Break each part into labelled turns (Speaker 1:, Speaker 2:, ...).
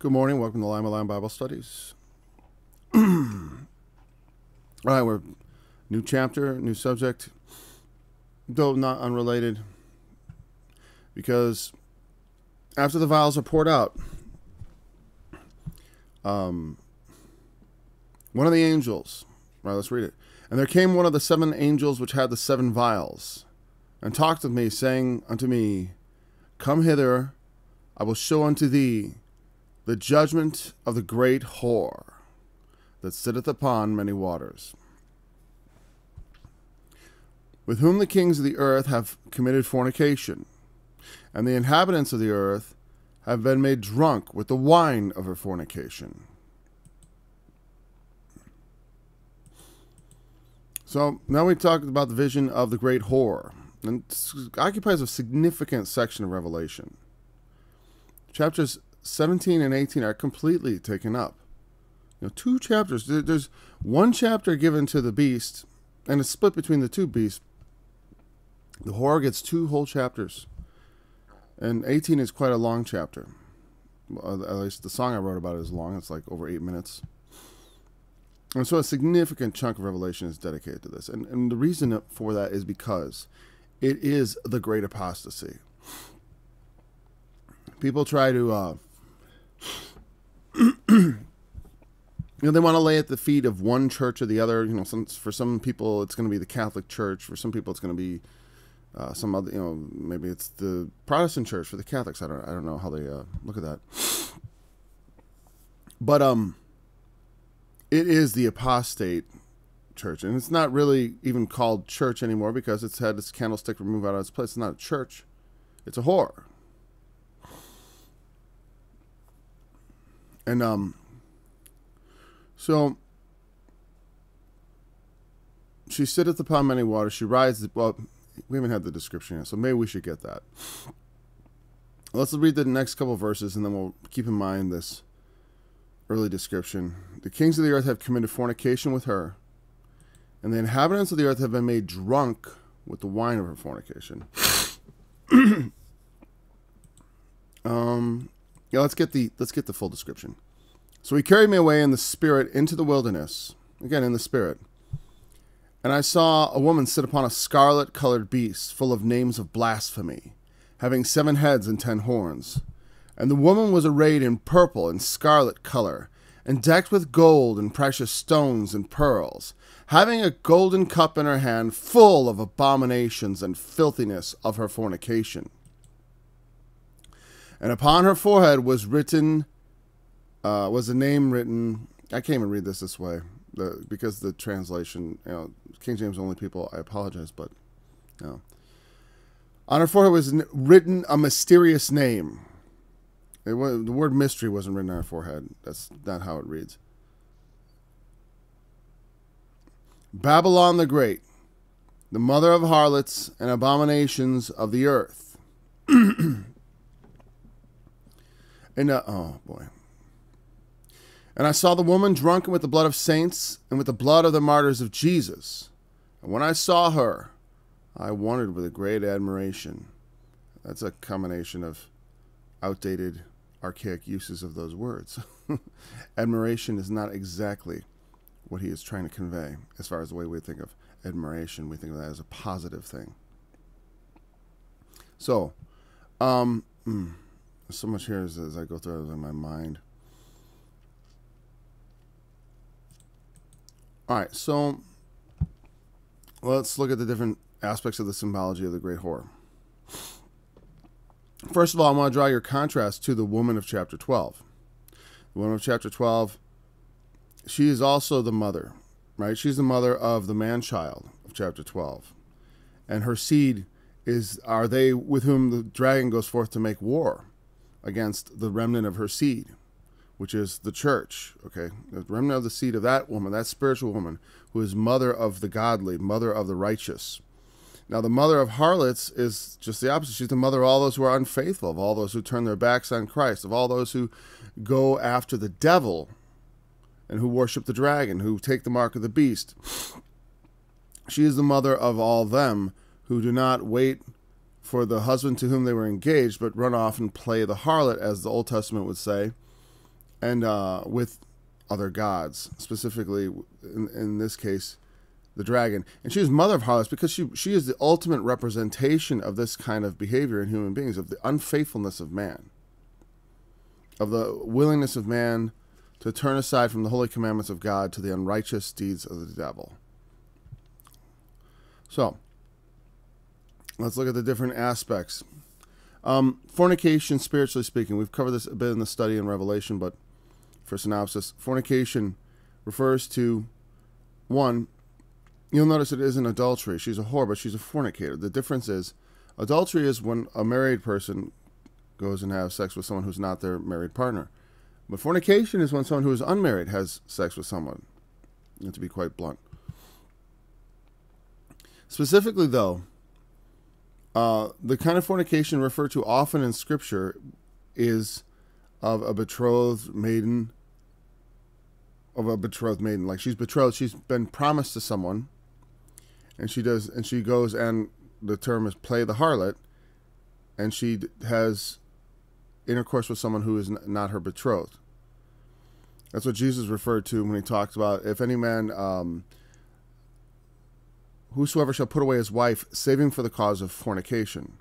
Speaker 1: Good morning. Welcome to Lima Line Bible Studies. All right, we're new chapter, new subject, though not unrelated, because after the vials are poured out, one of the angels, right, let's read it. And there came one of the 7 angels which had the 7 vials, and talked with me, saying unto me, Come hither, I will show unto thee the judgment of the great whore that sitteth upon many waters, with whom the kings of the earth have committed fornication, and the inhabitants of the earth have been made drunk with the wine of her fornication. So now we talked about the vision of the great whore, and it occupies a significant section of Revelation. Chapters 17 and 18 are completely taken up. 2 chapters. There's one chapter given to the beast, and it's split between the 2 beasts. The whore gets 2 whole chapters, and 18 is quite a long chapter. At least the song I wrote about it is long. It's like over 8 minutes. And so a significant chunk of Revelation is dedicated to this. And the reason for that is because it is the great apostasy. People try to, they want to lay at the feet of one church or the other. For some people it's going to be the Catholic Church. For some people it's going to be some other, maybe it's the Protestant Church for the Catholics. I don't know how they look at that. But it is the apostate church, and it's not really even called church anymore because it's had its candlestick removed out of its place. It's not a church; it's a whore. And so she sitteth upon many waters. She rides. Well, we haven't had the description yet, so maybe we should get that. Let's read the next couple verses, and then we'll keep in mind this early description. The kings of the earth have committed fornication with her, and the inhabitants of the earth have been made drunk with the wine of her fornication. Yeah, let's get the full description. So he carried me away in the spirit into the wilderness, again in the spirit, and I saw a woman sit upon a scarlet colored beast, full of names of blasphemy, having 7 heads and 10 horns. And the woman was arrayed in purple and scarlet color, and decked with gold and precious stones and pearls, having a golden cup in her hand, full of abominations and filthiness of her fornication. And upon her forehead was written, was a name written. I can't even read this way, because the translation, King James only people. I apologize, but no. On her forehead was written a mysterious name. The word mystery wasn't written on her forehead. That's not how it reads. Babylon the Great, the mother of harlots and abominations of the earth. And oh boy. And I saw the woman drunken with the blood of saints and with the blood of the martyrs of Jesus. And when I saw her, I wondered with a great admiration. That's a combination of outdated, archaic uses of those words. Admiration is not exactly what he is trying to convey. As far as the way we think of admiration, we think of that as a positive thing. So, so much here as I go through it in my mind. All right, so let's look at the different aspects of the symbology of the great whore. First of all, I want to draw your contrast to the woman of chapter 12. The woman of chapter 12, she is also the mother, right? She's the mother of the man-child of chapter 12. And her seed are they with whom the dragon goes forth to make war against the remnant of her seed, which is the church, okay? The remnant of the seed of that woman, that spiritual woman, who is mother of the godly, mother of the righteous. Now, the mother of harlots is just the opposite. She's the mother of all those who are unfaithful, of all those who turn their backs on Christ, of all those who go after the devil and who worship the dragon, who take the mark of the beast. She is the mother of all them who do not wait for the husband to whom they were engaged, but run off and play the harlot, as the Old Testament would say, and with other gods, specifically in this case, the dragon. And she is mother of harlots because she is the ultimate representation of this kind of behavior in human beings, of the unfaithfulness of man, of the willingness of man to turn aside from the holy commandments of God to the unrighteous deeds of the devil. So, let's look at the different aspects. Fornication, spiritually speaking, we've covered this a bit in the study in Revelation, but for synopsis, fornication refers to, one, you'll notice it isn't adultery. She's a whore, but she's a fornicator. The difference is, adultery is when a married person goes and has sex with someone who's not their married partner. But fornication is when someone who is unmarried has sex with someone. You have to be quite blunt. Specifically, though, the kind of fornication referred to often in Scripture is of a betrothed maiden. Like she's betrothed, she's been promised to someone, and she goes, and the term is play the harlot, and she has intercourse with someone who is not her betrothed. That's what Jesus referred to when he talked about, if any man, whosoever shall put away his wife, saving for the cause of fornication.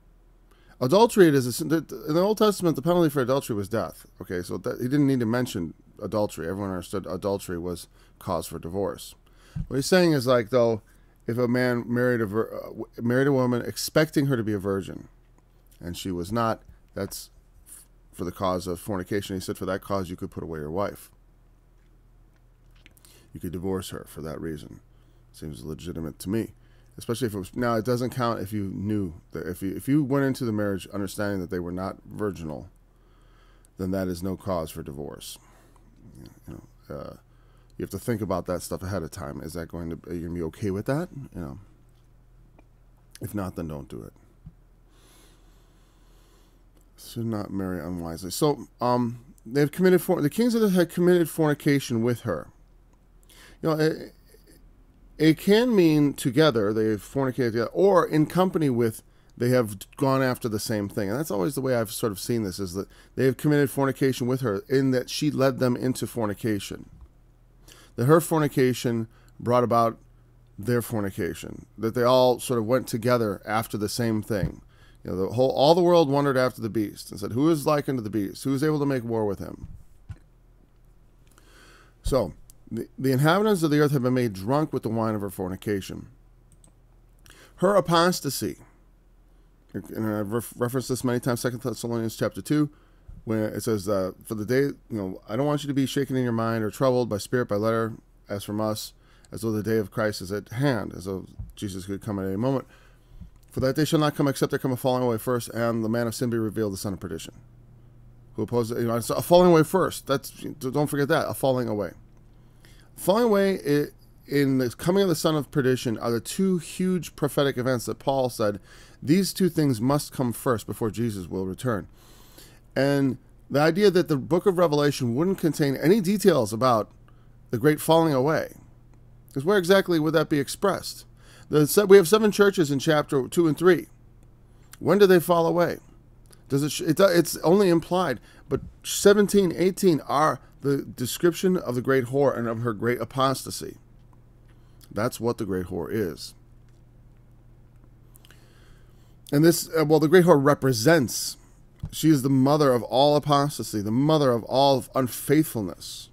Speaker 1: Adultery, in the Old Testament, the penalty for adultery was death. Okay, so he didn't need to mention adultery. Everyone understood adultery was cause for divorce. What he's saying is, like, though, if a man married a woman expecting her to be a virgin, and she was not, that's for the cause of fornication. He said, for that cause you could put away your wife. You could divorce her for that reason. Seems legitimate to me. Especially if it was, now it doesn't count if you knew that if you went into the marriage understanding that they were not virginal, then that is no cause for divorce. You have to think about that stuff ahead of time. Is that are you going to be okay with that? If not, then don't do it. Should not marry unwisely. So they've committed the kings of the had committed fornication with her. It can mean together, they've fornicated together, or in company with, they have gone after the same thing. And that's always the way I've sort of seen this, is that they have committed fornication with her, in that she led them into fornication. That her fornication brought about their fornication. That they all sort of went together after the same thing. All the world wondered after the beast and said, who is like unto the beast? Who is able to make war with him? So, the inhabitants of the earth have been made drunk with the wine of her fornication. Her apostasy, and I've referenced this many times, 2 Thessalonians chapter 2, when it says, for the day, I don't want you to be shaken in your mind or troubled by spirit, by letter, as from us, as though the day of Christ is at hand, as though Jesus could come at any moment. For that day shall not come except there come a falling away first, and the man of sin be revealed, the son of perdition. Who opposes, it's a falling away first. Don't forget that, a falling away. Falling away in the coming of the son of perdition are the two huge prophetic events that Paul said, these two things must come first before Jesus will return. And the idea that the book of Revelation wouldn't contain any details about the great falling away, because where exactly would that be expressed? We have 7 churches in chapter 2 and 3. When do they fall away? It's only implied, but 17, 18 are the description of the great whore and of her great apostasy. That's what the great whore is. And this, the great whore represents, she is the mother of all apostasy, the mother of all unfaithfulness.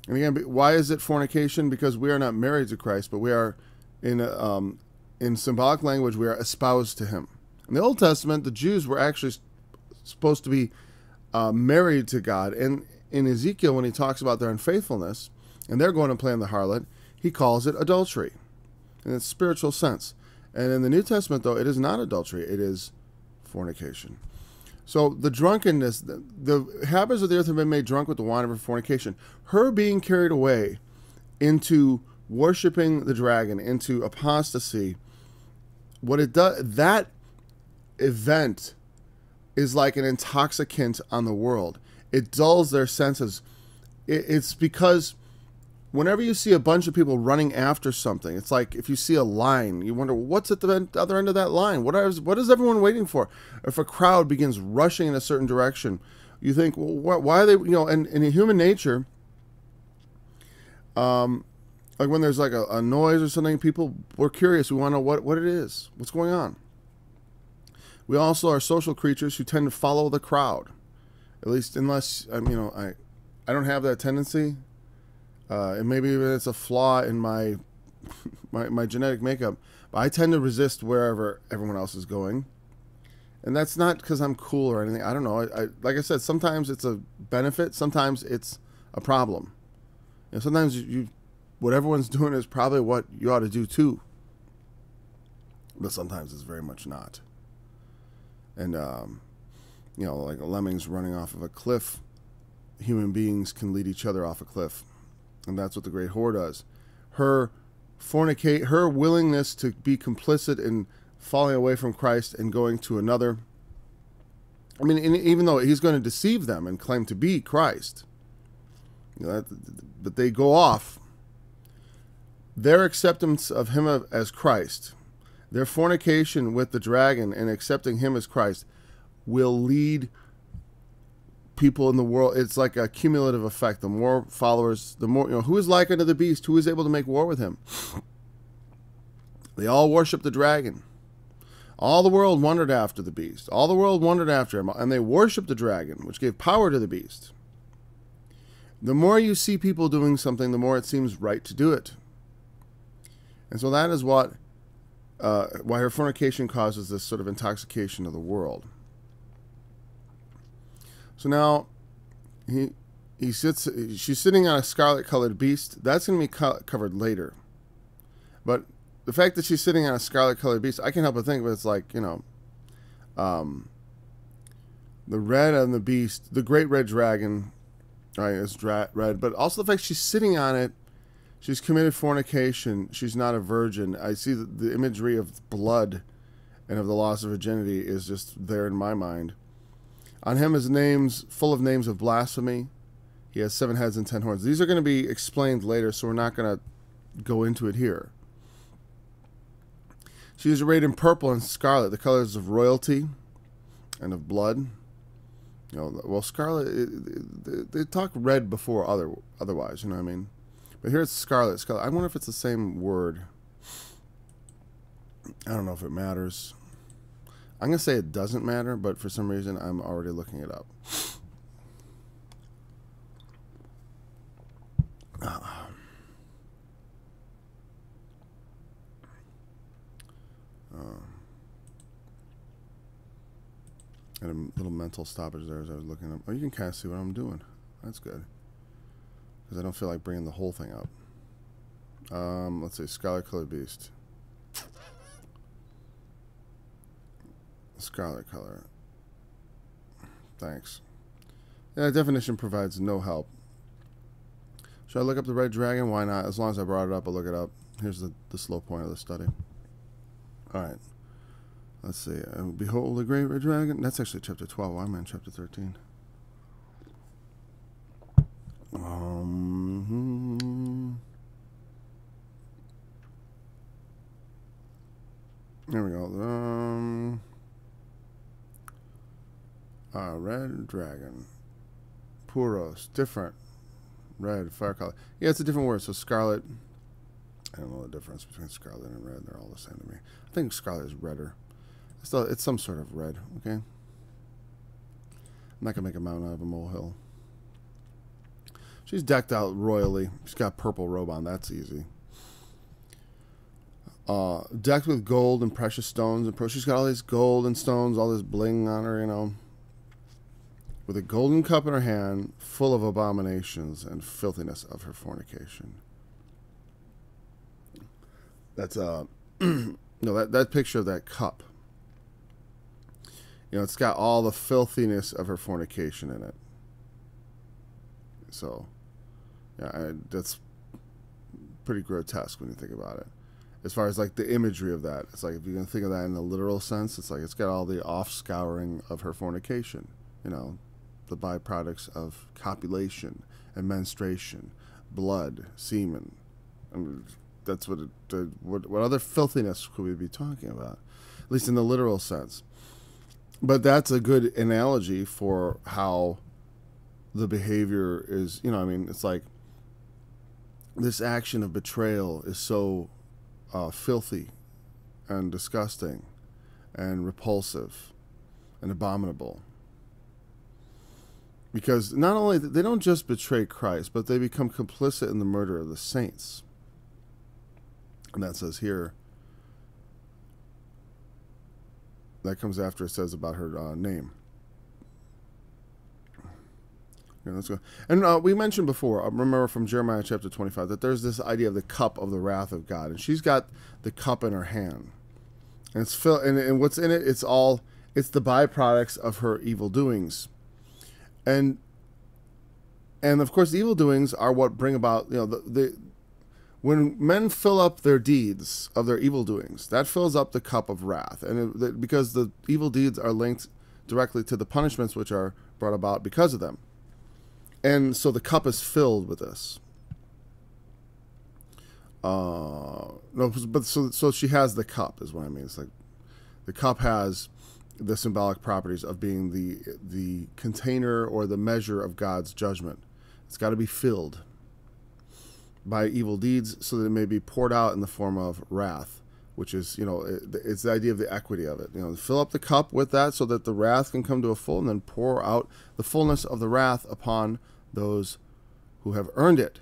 Speaker 1: And again, why is it fornication? Because we are not married to Christ, but we are, in symbolic language, we are espoused to him. In the Old Testament, the Jews were actually supposed to be married to God. And in Ezekiel, when he talks about their unfaithfulness, and they're going to play in the harlot, he calls it adultery in its spiritual sense. And in the New Testament, though, it is not adultery, it is fornication. So the drunkenness, the inhabitants of the earth have been made drunk with the wine of her fornication. Her being carried away into worshiping the dragon, into apostasy, what it does, that event is like an intoxicant on the world. It dulls their senses. It's because whenever you see a bunch of people running after something, it's like if you see a line, you wonder, what's at the other end of that line? What is everyone waiting for? If a crowd begins rushing in a certain direction you think, well, why are they, and in human nature, like when there's like a noise or something, people, we're curious. We want to know what it is, what's going on. We also are social creatures who tend to follow the crowd, at least unless, I don't have that tendency. And maybe even it's a flaw in my genetic makeup, but I tend to resist wherever everyone else is going. And that's not because I'm cool or anything. I don't know. Like I said, sometimes it's a benefit. Sometimes it's a problem. Sometimes what everyone's doing is probably what you ought to do too. But sometimes it's very much not. And, like lemmings running off of a cliff, human beings can lead each other off a cliff. And that's what the great whore does. Her willingness to be complicit in falling away from Christ and going to another. I mean, even though he's going to deceive them and claim to be Christ, but they go off. Their acceptance of him as Christ, their fornication with the dragon and accepting him as Christ, will lead people in the world. It's like a cumulative effect. The more followers, the more, who is like unto the beast, who is able to make war with him? They all worship the dragon. All the world wondered after the beast. All the world wondered after him, and they worshiped the dragon, which gave power to the beast. The more you see people doing something, the more it seems right to do it. And so that is why her fornication causes this sort of intoxication of the world. So now she's sitting on a scarlet-colored beast. That's going to be covered later. But the fact that she's sitting on a scarlet-colored beast, I can't help but think of it. It's like, the red on the beast, the great red dragon, right, is red. But also the fact she's sitting on it, she's committed fornication. She's not a virgin. I see the imagery of blood and of the loss of virginity is just there in my mind. On him is names, full of names of blasphemy. He has 7 heads and 10 horns. These are going to be explained later, so we're not going to go into it here. She is arrayed in purple and scarlet, the colors of royalty and of blood. Well, scarlet, they talk red before otherwise, you know what I mean? But here it's scarlet. I wonder if it's the same word. I don't know if it matters. I'm going to say it doesn't matter, but for some reason I'm already looking it up. I had a little mental stoppage there as I was looking up. Oh, you can kind of see what I'm doing. That's good. Because I don't feel like bringing the whole thing up. Let's see, scarlet colored beast. Scarlet color. Thanks. Yeah, that definition provides no help. Should I look up the red dragon? Why not? As long as I brought it up, I'll look it up. Here's the slow point of the study. Alright. Let's see. Behold the great red dragon. That's actually chapter 12. I'm in chapter 13. There we go. Red dragon. Puros. Different. Red. Fire color. Yeah, it's a different word. So scarlet. I don't know the difference between scarlet and red. They're all the same to me. I think scarlet is redder. It's some sort of red. Okay. I'm not going to make a mountain out of a molehill. She's decked out royally. She's got a purple robe on. That's easy. Decked with gold and precious stones. And she's got all these gold and stones, all this bling on her, With a golden cup in her hand, full of abominations and filthiness of her fornication. That's, that picture of that cup. It's got all the filthiness of her fornication in it. So, yeah, that's pretty grotesque when you think about it. As far as like the imagery of that, it's like if you're gonna think of that in the literal sense, it's like it's got all the off-scouring of her fornication. The byproducts of copulation and menstruation, blood, semen. I mean, that's what other filthiness could we be talking about? At least in the literal sense. But that's a good analogy for how the behavior is, I mean, it's like this action of betrayal is so filthy and disgusting and repulsive and abominable. Because not only, they don't just betray Christ, but they become complicit in the murder of the saints. And that says here, that comes after it says about her name. Okay, let's go. And we mentioned before, remember from Jeremiah chapter 25, that there's this idea of the cup of the wrath of God. And she's got the cup in her hand. And it's filled, and what's in it, it's the byproducts of her evil doings. And of course, the evil doings are what bring about, when men fill up their deeds of their evil doings, that fills up the cup of wrath. And because the evil deeds are linked directly to the punishments which are brought about because of them. And so the cup is filled with this. No, but so she has the cup, is what I mean. It's like the cup has the symbolic properties of being the container or the measure of God's judgment. It's got to be filled by evil deeds so that it may be poured out in the form of wrath, which is, it's the idea of the equity of it. Fill up the cup with that so that the wrath can come to a full, and then pour out the fullness of the wrath upon those who have earned it.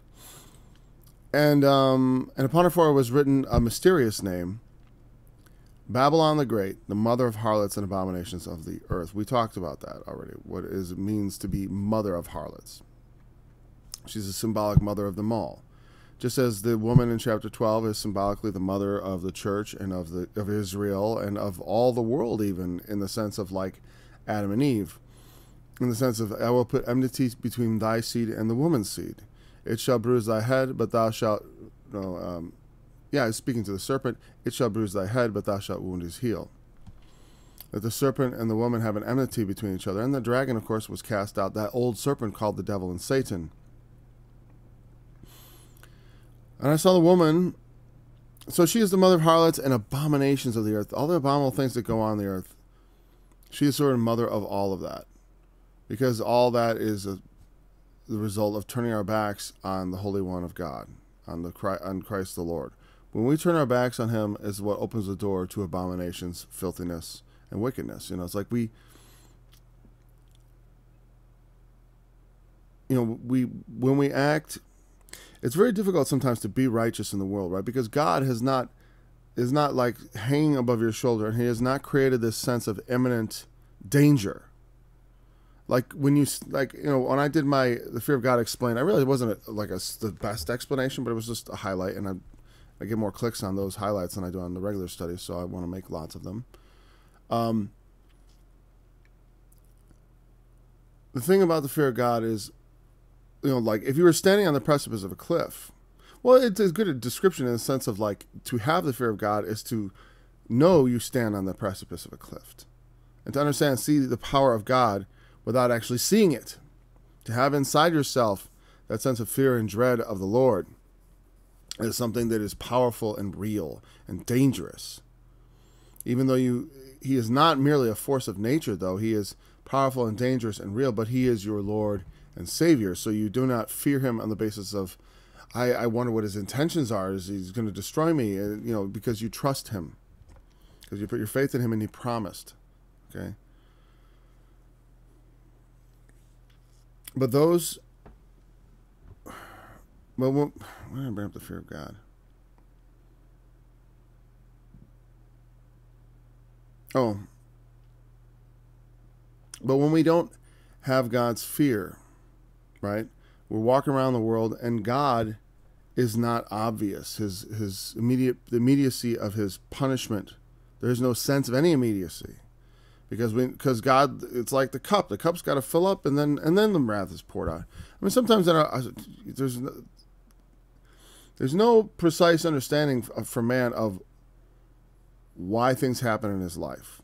Speaker 1: And upon her forehead was written a mysterious name, Babylon the Great, the mother of harlots and abominations of the earth. We talked about that already, what it means to be mother of harlots. She's a symbolic mother of them all. Just as the woman in chapter 12 is symbolically the mother of the church and of Israel and of all the world, even in the sense of like Adam and Eve. In the sense of, I will put enmity between thy seed and the woman's seed. It shall bruise thy head, but thou shalt... speaking to the serpent, it shall bruise thy head, but thou shalt wound his heel. That the serpent and the woman have an enmity between each other. And the dragon, of course, was cast out, that old serpent called the devil and Satan. And I saw the woman, so she is the mother of harlots and abominations of the earth. All the abominable things that go on the earth. She is sort of mother of all of that. Because all that is the result of turning our backs on the Holy One of God, on Christ the Lord. When we turn our backs on him is what opens the door to abominations, filthiness, and wickedness. It's like when we act, it's very difficult sometimes to be righteous in the world, right? Because God is not like hanging above your shoulder, and he has not created this sense of imminent danger. Like when when I did the Fear of God explained, I really wasn't the best explanation, but it was just a highlight, and I get more clicks on those highlights than I do on the regular studies, so I want to make lots of them. The thing about the fear of God is, like if you were standing on the precipice of a cliff, well, it's a good description in the sense of like to have the fear of God is to know you stand on the precipice of a cliff, and to understand and see the power of God without actually seeing it. To have inside yourself that sense of fear and dread of the Lord is something that is powerful and real and dangerous. Even though he is not merely a force of nature, though, he is powerful and dangerous and real, but he is your Lord and Savior. So you do not fear him on the basis of, I wonder what his intentions are. Is he's going to destroy me? Because you trust him. Because you put your faith in him and he promised. Okay? But those... Well, why did I bring up the fear of God? Oh. But when we don't have God's fear, right? We're walking around the world and God is not obvious. The immediacy of his punishment, there's no sense of any immediacy. Because God, it's like the cup. The cup's got to fill up, and then the wrath is poured out. I mean, sometimes there's no precise understanding for man of why things happen in his life.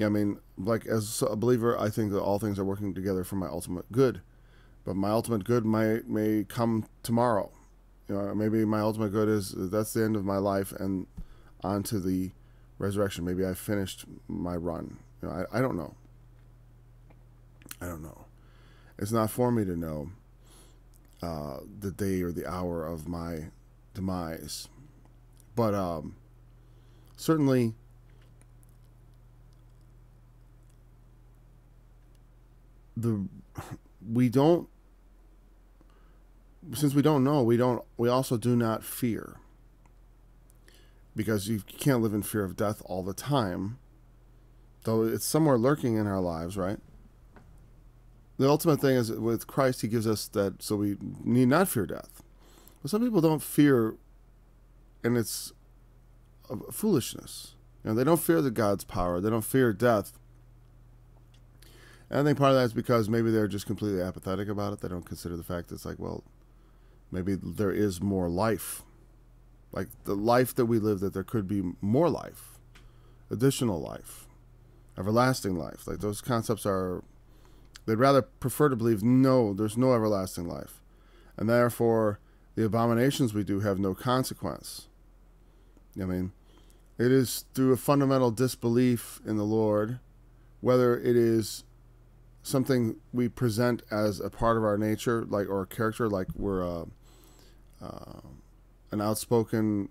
Speaker 1: I mean, like as a believer, I think that all things are working together for my ultimate good, but my ultimate good may come tomorrow. Maybe my ultimate good is that's the end of my life and on to the resurrection. Maybe I finished my run. I don't know. It's not for me to know the day or the hour of my demise. But certainly, we don't, since we don't know, we also do not fear, because you can't live in fear of death all the time, though it's somewhere lurking in our lives, right? The ultimate thing is, with Christ, he gives us that, so we need not fear death. But some people don't fear, and it's foolishness. They don't fear the God's power. They don't fear death. And I think part of that is because maybe they're just completely apathetic about it. They don't consider the fact that it's like, well, maybe there is more life. Like the life that we live, that there could be more life, additional life, everlasting life. Like those concepts are, they'd rather prefer to believe, no, there's no everlasting life. And therefore, the abominations we do have no consequence. I mean, it is through a fundamental disbelief in the Lord, whether it is something we present as a part of our nature, like, or a character, like we're an outspoken,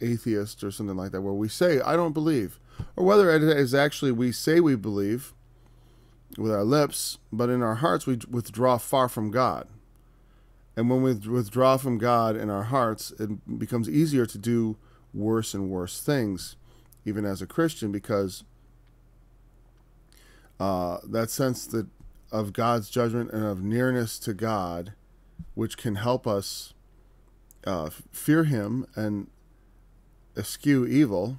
Speaker 1: atheist or something like that, where we say, I don't believe, or whether it is actually we say we believe with our lips, but in our hearts we withdraw far from God. And when we withdraw from God in our hearts, it becomes easier to do worse and worse things, even as a Christian, because that sense that of God's judgment and of nearness to God, which can help us fear him and eschew evil,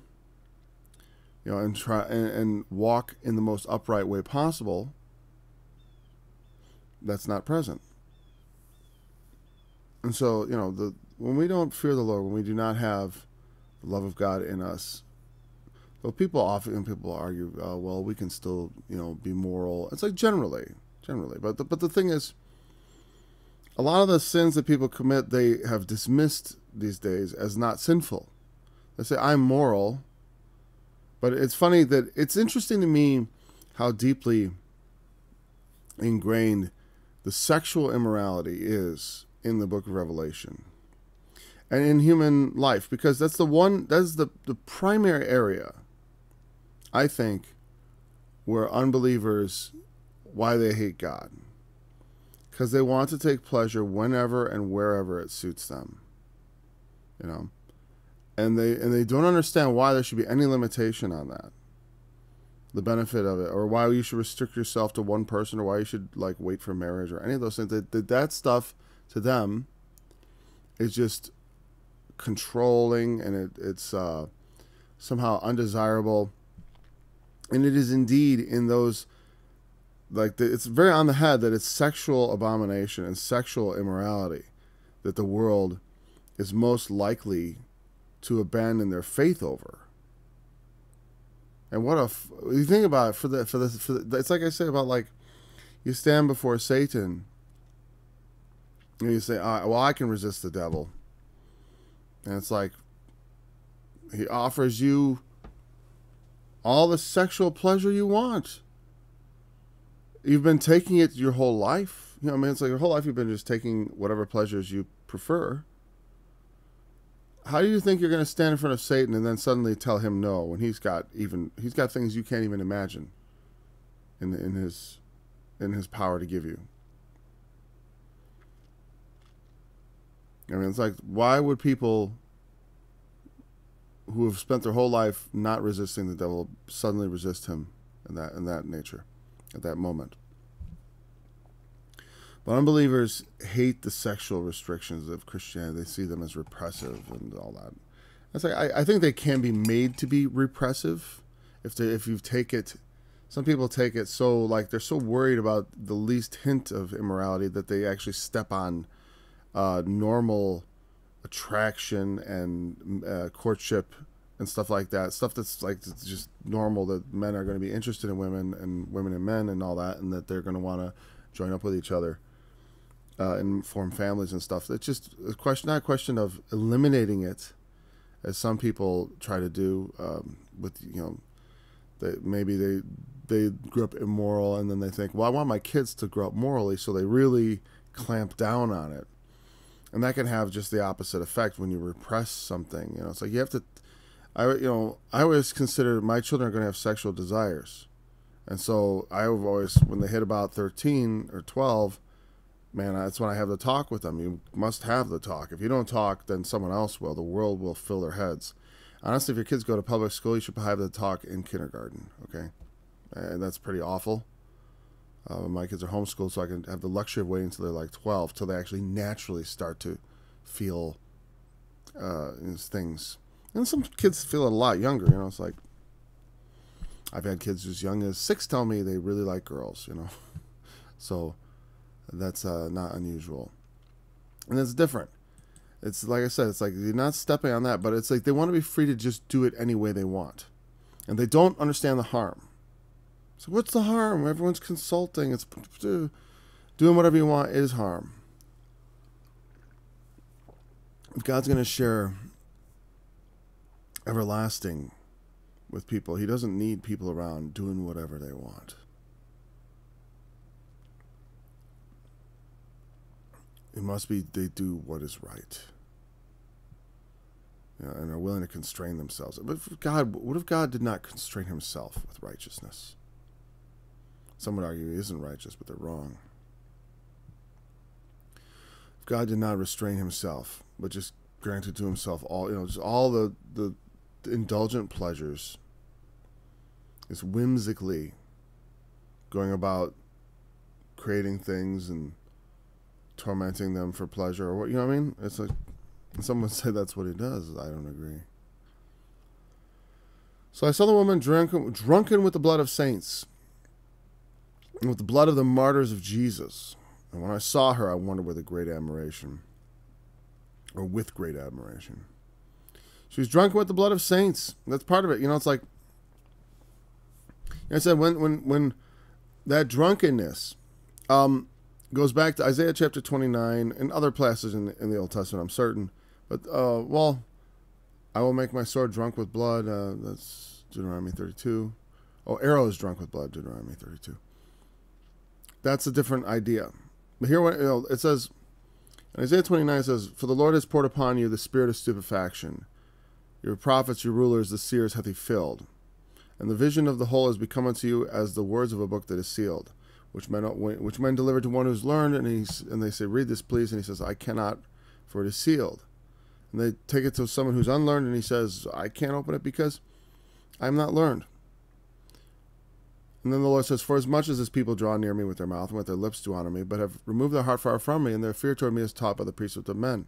Speaker 1: and try and walk in the most upright way possible, that's not present. And so, when we don't fear the Lord, when we do not have the love of God in us, well, people argue, well, we can still, be moral. It's like generally, but the thing is, a lot of the sins that people commit, they have dismissed these days as not sinful. They say, I'm moral. But it's funny that it's interesting to me how deeply ingrained the sexual immorality is in the book of Revelation and in human life, because that's the primary area, I think, where unbelievers, why they hate God. Because they want to take pleasure whenever and wherever it suits them, and they don't understand why there should be any limitation on that, the benefit of it, or why you should restrict yourself to one person, or why you should wait for marriage, or any of those things. That stuff to them is just controlling, and it's somehow undesirable, and it is indeed in those. It's very on the head that it's sexual abomination and sexual immorality that the world is most likely to abandon their faith over. And you think about it, for the it's like I say about you stand before Satan and you say, well, I can resist the devil. And it's like he offers you all the sexual pleasure you want. You've been taking it your whole life. It's like your whole life you've been just taking whatever pleasures you prefer. How do you think you're going to stand in front of Satan and then suddenly tell him no when he's got things you can't even imagine in his power to give you? It's like, why would people who have spent their whole life not resisting the devil suddenly resist him in that nature? At that moment. But unbelievers hate the sexual restrictions of Christianity. They see them as repressive and all that. It's like, I think they can be made to be repressive if you take it. Some people take it so they're so worried about the least hint of immorality that they actually step on normal attraction and courtship and stuff like that. Stuff that's it's just normal, that men are going to be interested in women and women in men and all that, and that they're going to want to join up with each other and form families and stuff. It's just not a question of eliminating it, as some people try to do with, that maybe they they grew up immoral, and then they think, well, I want my kids to grow up morally, so they really clamp down on it. And that can have just the opposite effect when you repress something. It's like you have to. I always consider my children are going to have sexual desires, and so I always, when they hit about 13 or 12, man, that's when I have the talk with them. You must have the talk. If you don't talk, then someone else will. The world will fill their heads. Honestly, if your kids go to public school, you should have the talk in kindergarten. Okay, and that's pretty awful. My kids are homeschooled, so I can have the luxury of waiting until they're like 12, till they actually naturally start to feel these things. And some kids feel it a lot younger. It's like I've had kids as young as 6 tell me they really like girls. So that's not unusual, and it's different. It's like I said, it's like you're not stepping on that, but it's like they want to be free to just do it any way they want, and they don't understand the harm. So what's the harm? Everyone's consulting. It's doing whatever you want is harm. If God's going to share everlasting with people, he doesn't need people around doing whatever they want. It must be they do what is right, and are willing to constrain themselves. But what if God did not constrain himself with righteousness? Some would argue he isn't righteous, but they're wrong. If God did not restrain himself, but just granted to himself all, just all the indulgent pleasures, is whimsically going about creating things and tormenting them for pleasure, or what, you know what I mean? It's like, someone say that's what he does. I don't agree. So I saw the woman drunken with the blood of saints, and with the blood of the martyrs of Jesus. And when I saw her, I wondered with great admiration. She was drunken with the blood of saints. That's part of it. It's like I said, when that drunkenness goes back to Isaiah chapter 29 and other passages in the Old Testament, I'm certain. But, I will make my sword drunk with blood. That's Deuteronomy 32. Oh, arrows drunk with blood, Deuteronomy 32. That's a different idea. But here, it says, in Isaiah 29, it says, for the Lord has poured upon you the spirit of stupefaction. Your prophets, your rulers, the seers hath he filled. And the vision of the whole has become unto you as the words of a book that is sealed, which men deliver to one who's learned, and they say, read this, please. And he says, I cannot, for it is sealed. And they take it to someone who's unlearned, and he says, I can't open it because I'm not learned. And then the Lord says, for as much as this people draw near me with their mouth and with their lips do honor me, but have removed their heart far from me, and their fear toward me is taught by the precept of men.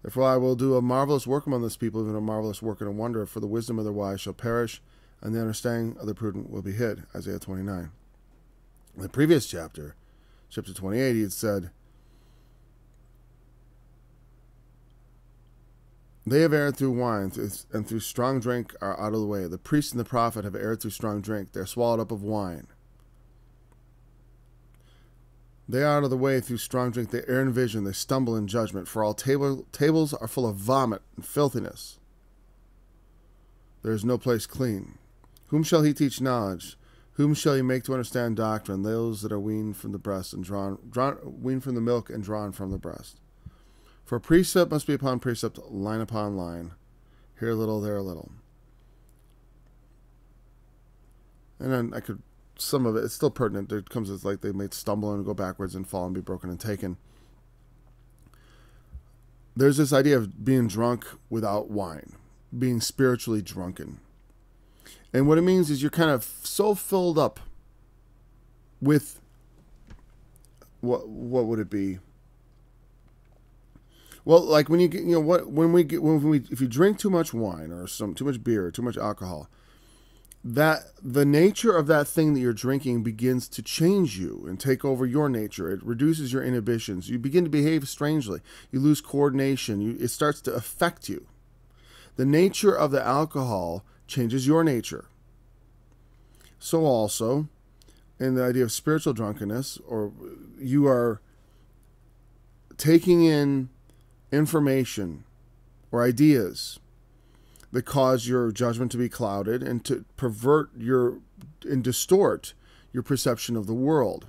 Speaker 1: Therefore I will do a marvelous work among this people, even a marvelous work and a wonder, for the wisdom of their wise shall perish, and the understanding of the prudent will be hid. Isaiah 29. In the previous chapter 28, he had said, they have erred through wine, and through strong drink are out of the way. The priest and the prophet have erred through strong drink. They are swallowed up of wine. They are out of the way through strong drink. They err in vision. They stumble in judgment. For all tables are full of vomit and filthiness. There is no place clean. Whom shall he teach knowledge? Whom shall he make to understand doctrine? Those that are weaned from the breast and weaned from the milk and drawn from the breast. For precept must be upon precept, line upon line. Here a little, there a little. And then some of it's still pertinent. There comes as like they may stumble and go backwards and fall and be broken and taken. There's this idea of being drunk without wine, being spiritually drunken. And what it means is you're kind of so filled up with, what would it be? Well, like when you get, if you drink too much wine or too much beer or too much alcohol, that the nature of that thing that you're drinking begins to change you and take over your nature. It reduces your inhibitions. You begin to behave strangely. You lose coordination. It starts to affect you. The nature of the alcohol changes your nature. So also, in the idea of spiritual drunkenness, or you are taking in information or ideas that cause your judgment to be clouded and to pervert and distort your perception of the world.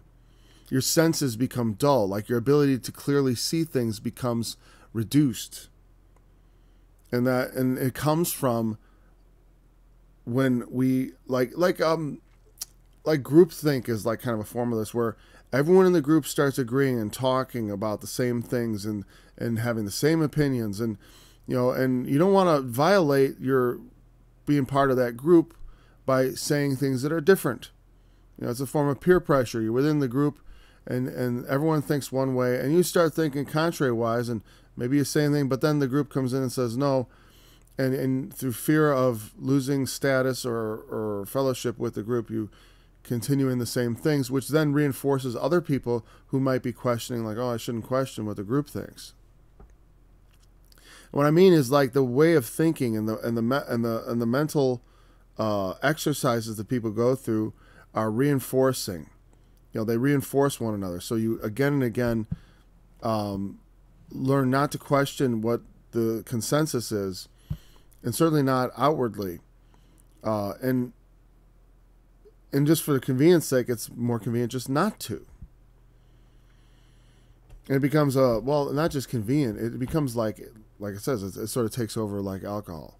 Speaker 1: Your senses become dull, like your ability to clearly see things becomes reduced. And it comes from when we like groupthink is like kind of a form of this, where everyone in the group starts agreeing and talking about the same things and having the same opinions, and and you don't want to violate your being part of that group by saying things that are different. It's a form of peer pressure. You're within the group, and everyone thinks one way, and you start thinking contrary-wise, and maybe you say anything, but then the group comes in and says no, and through fear of losing status or fellowship with the group, you continue in the same things, which then reinforces other people who might be questioning, like, oh, I shouldn't question what the group thinks. What I mean is, like, the way of thinking and the mental exercises that people go through are reinforcing. They reinforce one another. So you again and again learn not to question what the consensus is, and certainly not outwardly. And just for the convenience sake, it's more convenient just not to. And it becomes not just convenient. It becomes like it says, it sort of takes over like alcohol.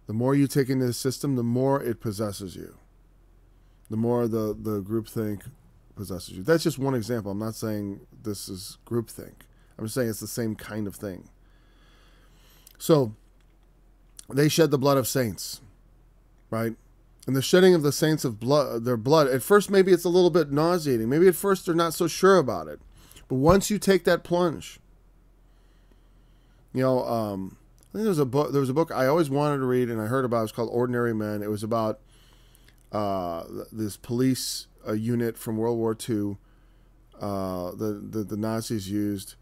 Speaker 1: The more you take into the system, the more it possesses you. The more the groupthink possesses you. That's just one example. I'm not saying this is groupthink. I'm just saying it's the same kind of thing. So they shed the blood of saints, right? And the shedding of the saints of their blood, at first maybe it's a little bit nauseating. Maybe at first they're not so sure about it. But once you take that plunge, I think there was a book I always wanted to read and I heard about. It was called Ordinary Men. It was about this police unit from World War II the Nazis used.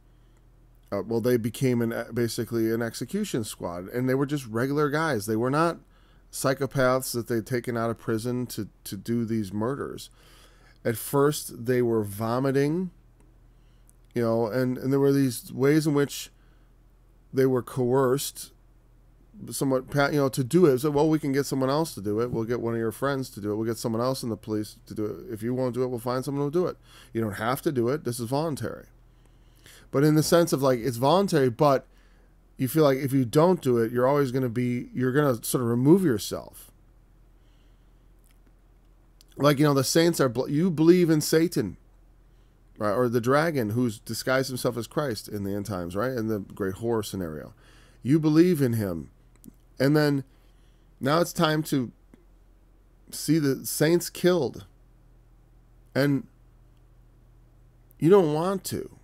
Speaker 1: They became basically an execution squad, and they were just regular guys. They were not psychopaths that they'd taken out of prison to do these murders. At first, they were vomiting, and there were these ways in which they were coerced somewhat, to do it. So, we can get someone else to do it. We'll get one of your friends to do it. We'll get someone else in the police to do it. If you won't do it, we'll find someone who'll do it. You don't have to do it. This is voluntary. But in the sense of, like, it's voluntary, but you feel like if you don't do it, you're going to sort of remove yourself. Like, the saints you believe in Satan, right? Or the dragon who's disguised himself as Christ in the end times, right? In the great horror scenario. You believe in him. And then now it's time to see the saints killed. And you don't want to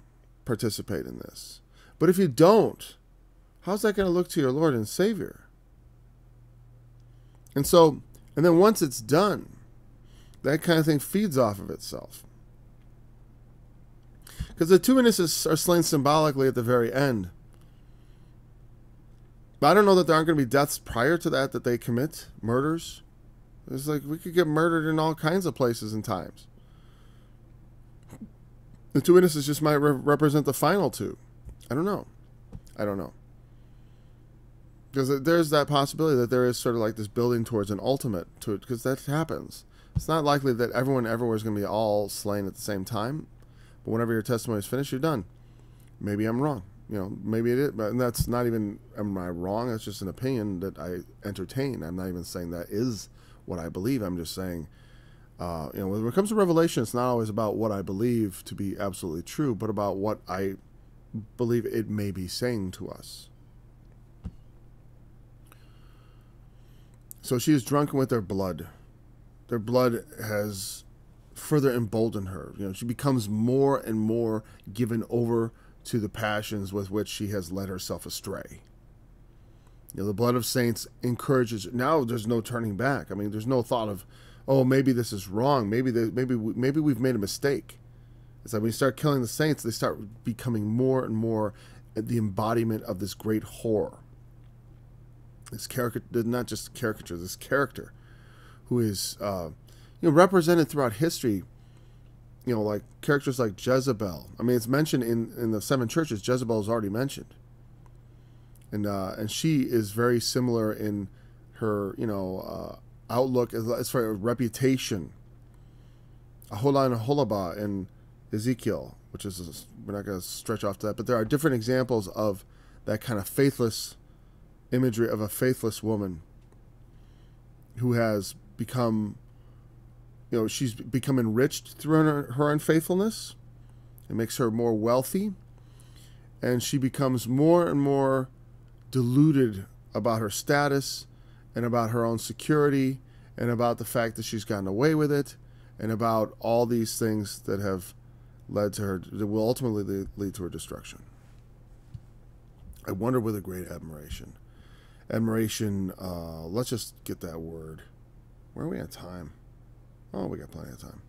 Speaker 1: participate in this. But if you don't, how's that going to look to your Lord and Savior? And then once it's done, that kind of thing feeds off of itself. Because the two witnesses are slain symbolically at the very end. But I don't know that there aren't going to be deaths prior to that they commit, murders. It's like we could get murdered in all kinds of places and times. The two witnesses just might represent the final two. I don't know. Because there's that possibility that there is sort of like this building towards an ultimate to it, because that happens. It's not likely that everyone everywhere is going to be all slain at the same time. But whenever your testimony is finished, you're done. Maybe I'm wrong. Maybe it is. But that's not even, am I wrong? That's just an opinion that I entertain. I'm not even saying that is what I believe. I'm just saying, when it comes to revelation, it's not always about what I believe to be absolutely true, but about what I believe it may be saying to us. So she is drunken with their blood. Their blood has further emboldened her. She becomes more and more given over to the passions with which she has led herself astray. The blood of saints encourages. Now there's no turning back. I mean, there's no thought of, oh, maybe this is wrong. Maybe we've made a mistake. It's like when you start killing the saints, they start becoming more and more the embodiment of this great horror. This character, not just caricature, this character who is represented throughout history. Like characters like Jezebel. I mean, it's mentioned in the seven churches. Jezebel is already mentioned. and she is very similar in her, outlook as far as reputation. Aholah and Aholabah in Ezekiel, which is, we're not going to stretch off to that, but there are different examples of that kind of faithless imagery of a faithless woman who has become, she's become enriched through her unfaithfulness. It makes her more wealthy, and she becomes more and more deluded about her status and about her own security and about the fact that she's gotten away with it and about all these things that have led to her, that will ultimately lead to her destruction. I wonder with a great admiration. Admiration, let's just get that word. Where are we at time? Oh, we got plenty of time.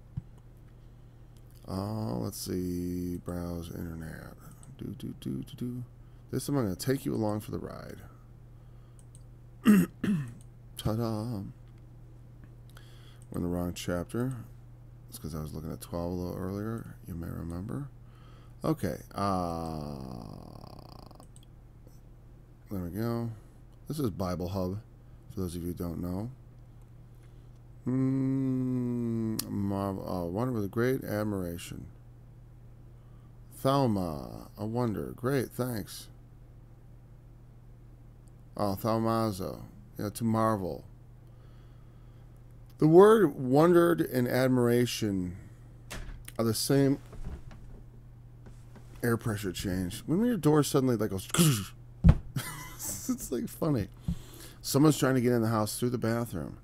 Speaker 1: Let's see. Browse internet. This time I'm going to take you along for the ride. Ta-da. We're in the wrong chapter. It's because I was looking at 12 a little earlier. You may remember. Okay. There we go. This is Bible Hub, for those of you who don't know. Wonder with a great admiration. Thalma, a wonder. Great, thanks. Oh, Thalmazo. Yeah, to marvel. The word wondered and admiration are the same. Air pressure change. When your door suddenly like goes, it's like funny. Someone's trying to get in the house through the bathroom.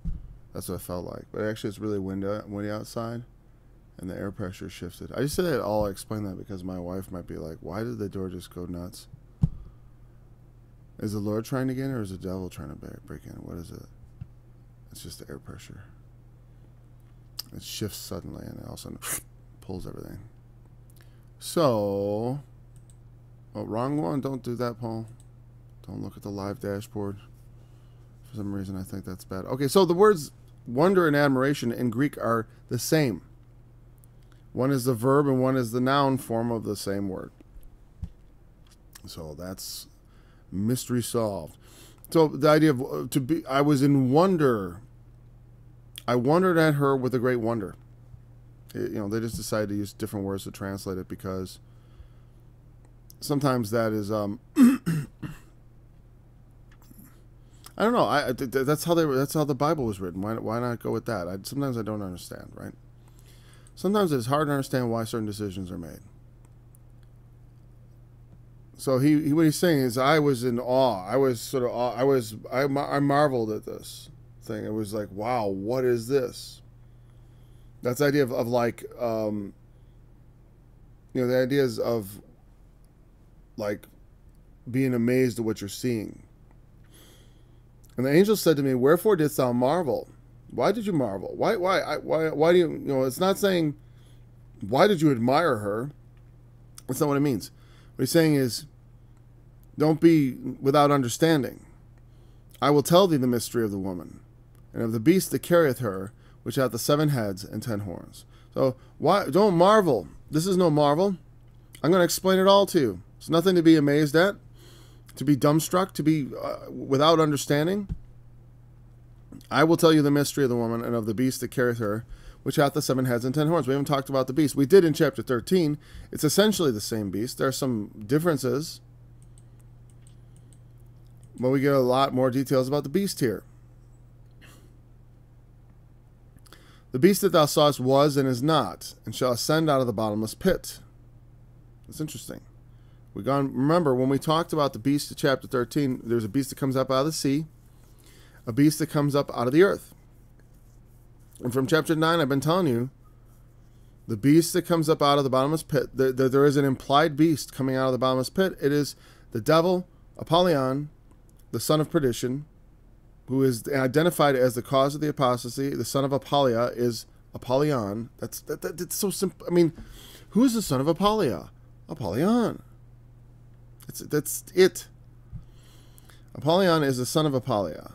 Speaker 1: That's what it felt like. But actually, it's really windy outside, and the air pressure shifted. I just said that all. I explain that because my wife might be like, "Why did the door just go nuts? Is the Lord trying to get in, or is the devil trying to break in? What is it? It's just the air pressure. It shifts suddenly, and it all of a sudden pulls everything. So, oh, wrong one. Don't do that, Paul. Don't look at the live dashboard. For some reason, I think that's bad. Okay, so the words wonder and admiration in Greek are the same. One is the verb and one is the noun form of the same word. So that's mystery solved. So the idea of I was in wonder. I wondered at her with a great wonder. They just decided to use different words to translate it because sometimes that is I don't know. That's how the Bible was written. Why not go with that? Sometimes I don't understand, right? Sometimes it's hard to understand why certain decisions are made. So what he's saying is, I was in awe. I was sort of awe. I marveled at this thing. It was like, wow, what is this? That's the idea of like, the ideas of like being amazed at what you're seeing. And the angel said to me, "Wherefore didst thou marvel? Why did you marvel? Why do you, it's not saying, why did you admire her? That's not what it means. What he's saying is, don't be without understanding. I will tell thee the mystery of the woman, and of the beast that carrieth her, which hath the 7 heads and 10 horns. So don't marvel. This is no marvel. I'm going to explain it all to you. It's nothing to be amazed at, to be dumbstruck, to be without understanding. I will tell you the mystery of the woman and of the beast that carrieth her, which hath the 7 heads and 10 horns. We haven't talked about the beast. We did in chapter 13. It's essentially the same beast. There are some differences, but we get a lot more details about the beast here. The beast that thou sawest was and is not, and shall ascend out of the bottomless pit. That's interesting. Remember, when we talked about the beast of chapter 13, there's a beast that comes up out of the sea, a beast that comes up out of the earth. And from chapter 9, I've been telling you, the beast that comes up out of the bottomless pit, there is an implied beast coming out of the bottomless pit. It is the devil, Apollyon, the son of perdition, who is identified as the cause of the apostasy. The son of Apollia is Apollyon. That's so simple. I mean, who is the son of Apollia? Apollyon. That's it. Apollyon is the son of Apollia,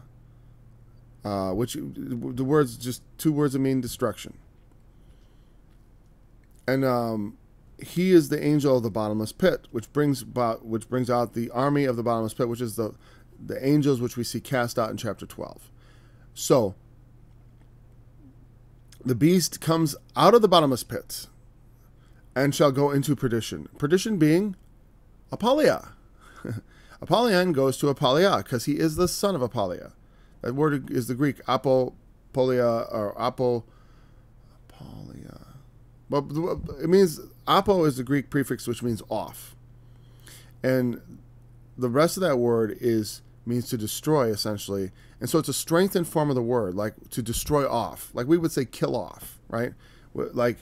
Speaker 1: which the words, just 2 words that mean destruction. And he is the angel of the bottomless pit, which brings out the army of the bottomless pit, which is the angels which we see cast out in chapter 12. So the beast comes out of the bottomless pit and shall go into perdition. Perdition being Apolia. Apollyon goes to Apolia because he is the son of Apolia. That word is the Greek apopolia or apopolia. But it means apo is the Greek prefix which means off, and the rest of that word means to destroy essentially. And so it's a strengthened form of the word, like to destroy off, like we would say kill off, right? Like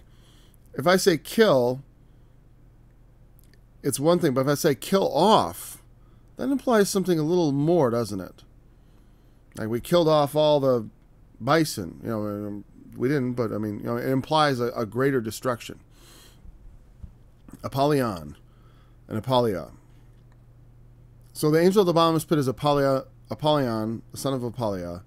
Speaker 1: if I say kill, it's one thing, but if I say kill off, that implies something a little more, doesn't it? Like we killed off all the bison, we didn't, but I mean, it implies a greater destruction. Apollyon and Apolia. So the angel of the bottomless pit is Apollyon, the son of Apolia.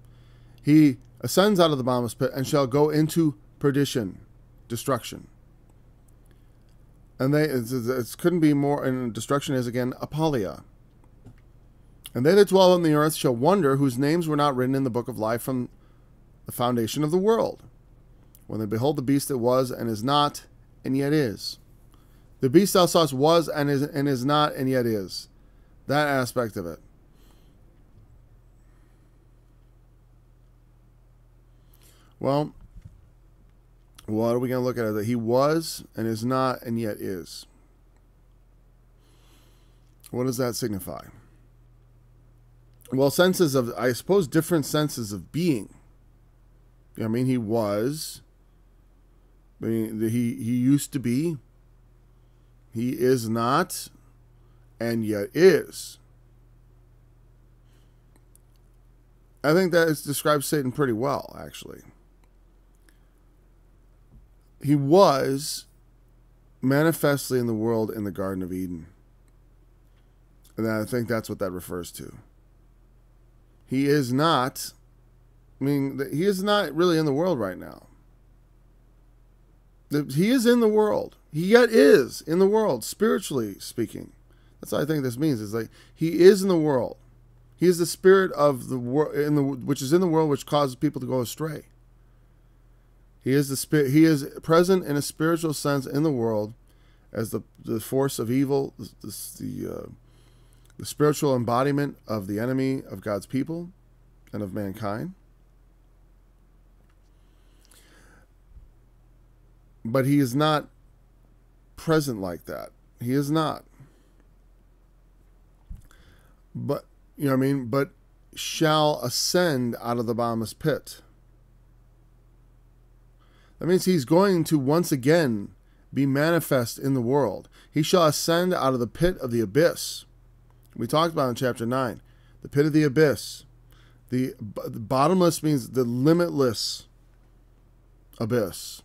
Speaker 1: He ascends out of the bottomless pit and shall go into perdition, destruction. And it couldn't be more, and destruction is again Apolia. And they that dwell on the earth shall wonder, whose names were not written in the book of life from the foundation of the world, when they behold the beast that was and is not and yet is. The beast thou sawest was and is not and yet is. That aspect of it. Well, what are we going to look at? That he was and is not and yet is. What does that signify? Well, senses of, I suppose, different senses of being. I mean, he was. I mean, he used to be. He is not, and yet is. I think that describes Satan pretty well, actually. He was manifestly in the world in the Garden of Eden. And I think that's what that refers to. He is not, he is not really in the world right now. He is in the world. He yet is in the world, spiritually speaking. That's what I think this means. Is like he is in the world. He is the spirit of the world, which is in the world, which causes people to go astray. He is the spirit. He is present in a spiritual sense in the world as the force of evil, the spiritual embodiment of the enemy of God's people and of mankind. But he is not present like that. He is not. But, but shall ascend out of the bottomless pit. That means he's going to once again be manifest in the world. He shall ascend out of the pit of the abyss. We talked about in chapter 9. The pit of the abyss. The bottomless means the limitless abyss.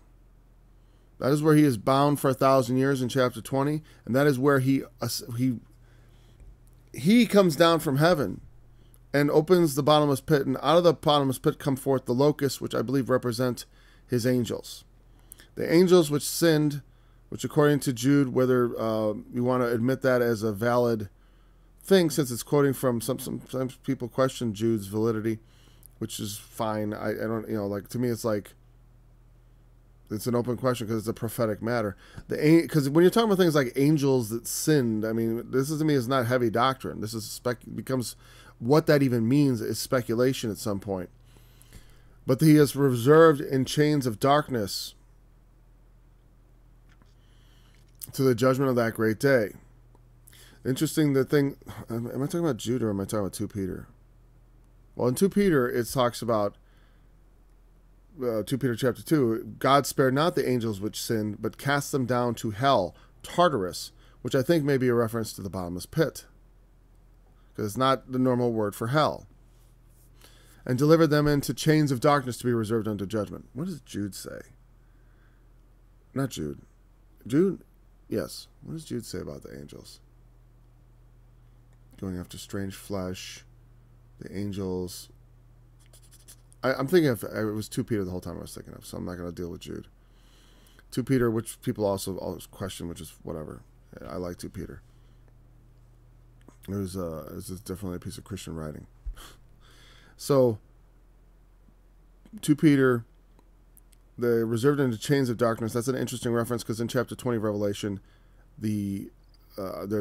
Speaker 1: That is where he is bound for 1,000 years in chapter 20. And that is where he comes down from heaven and opens the bottomless pit. And out of the bottomless pit come forth the locusts, which I believe represent his angels. The angels which sinned, which according to Jude, whether you want to admit that as a valid thing, since it's quoting from sometimes people question Jude's validity, which is fine. I don't, to me it's like, it's an open question because it's a prophetic matter. Because when you're talking about things like angels that sinned, this to me is not heavy doctrine. This is becomes what that even means is speculation at some point. But he is reserved in chains of darkness to the judgment of that great day. Interesting, the thing, am I talking about Jude or am I talking about 2 Peter? Well, in 2 Peter, it talks about 2 Peter chapter 2, God spared not the angels which sinned, but cast them down to hell, Tartarus, which I think may be a reference to the bottomless pit, because it's not the normal word for hell, and delivered them into chains of darkness to be reserved unto judgment. What does Jude say? Not Jude. Jude? Yes. What does Jude say about the angels? Going after strange flesh, the angels. I'm thinking of, it was 2 Peter the whole time I was thinking of, so I'm not going to deal with Jude. 2 Peter, which people also always question, which is whatever. I like 2 Peter. It was definitely a piece of Christian writing. So, 2 Peter, the reserved into chains of darkness. That's an interesting reference because in chapter 20 of Revelation, there's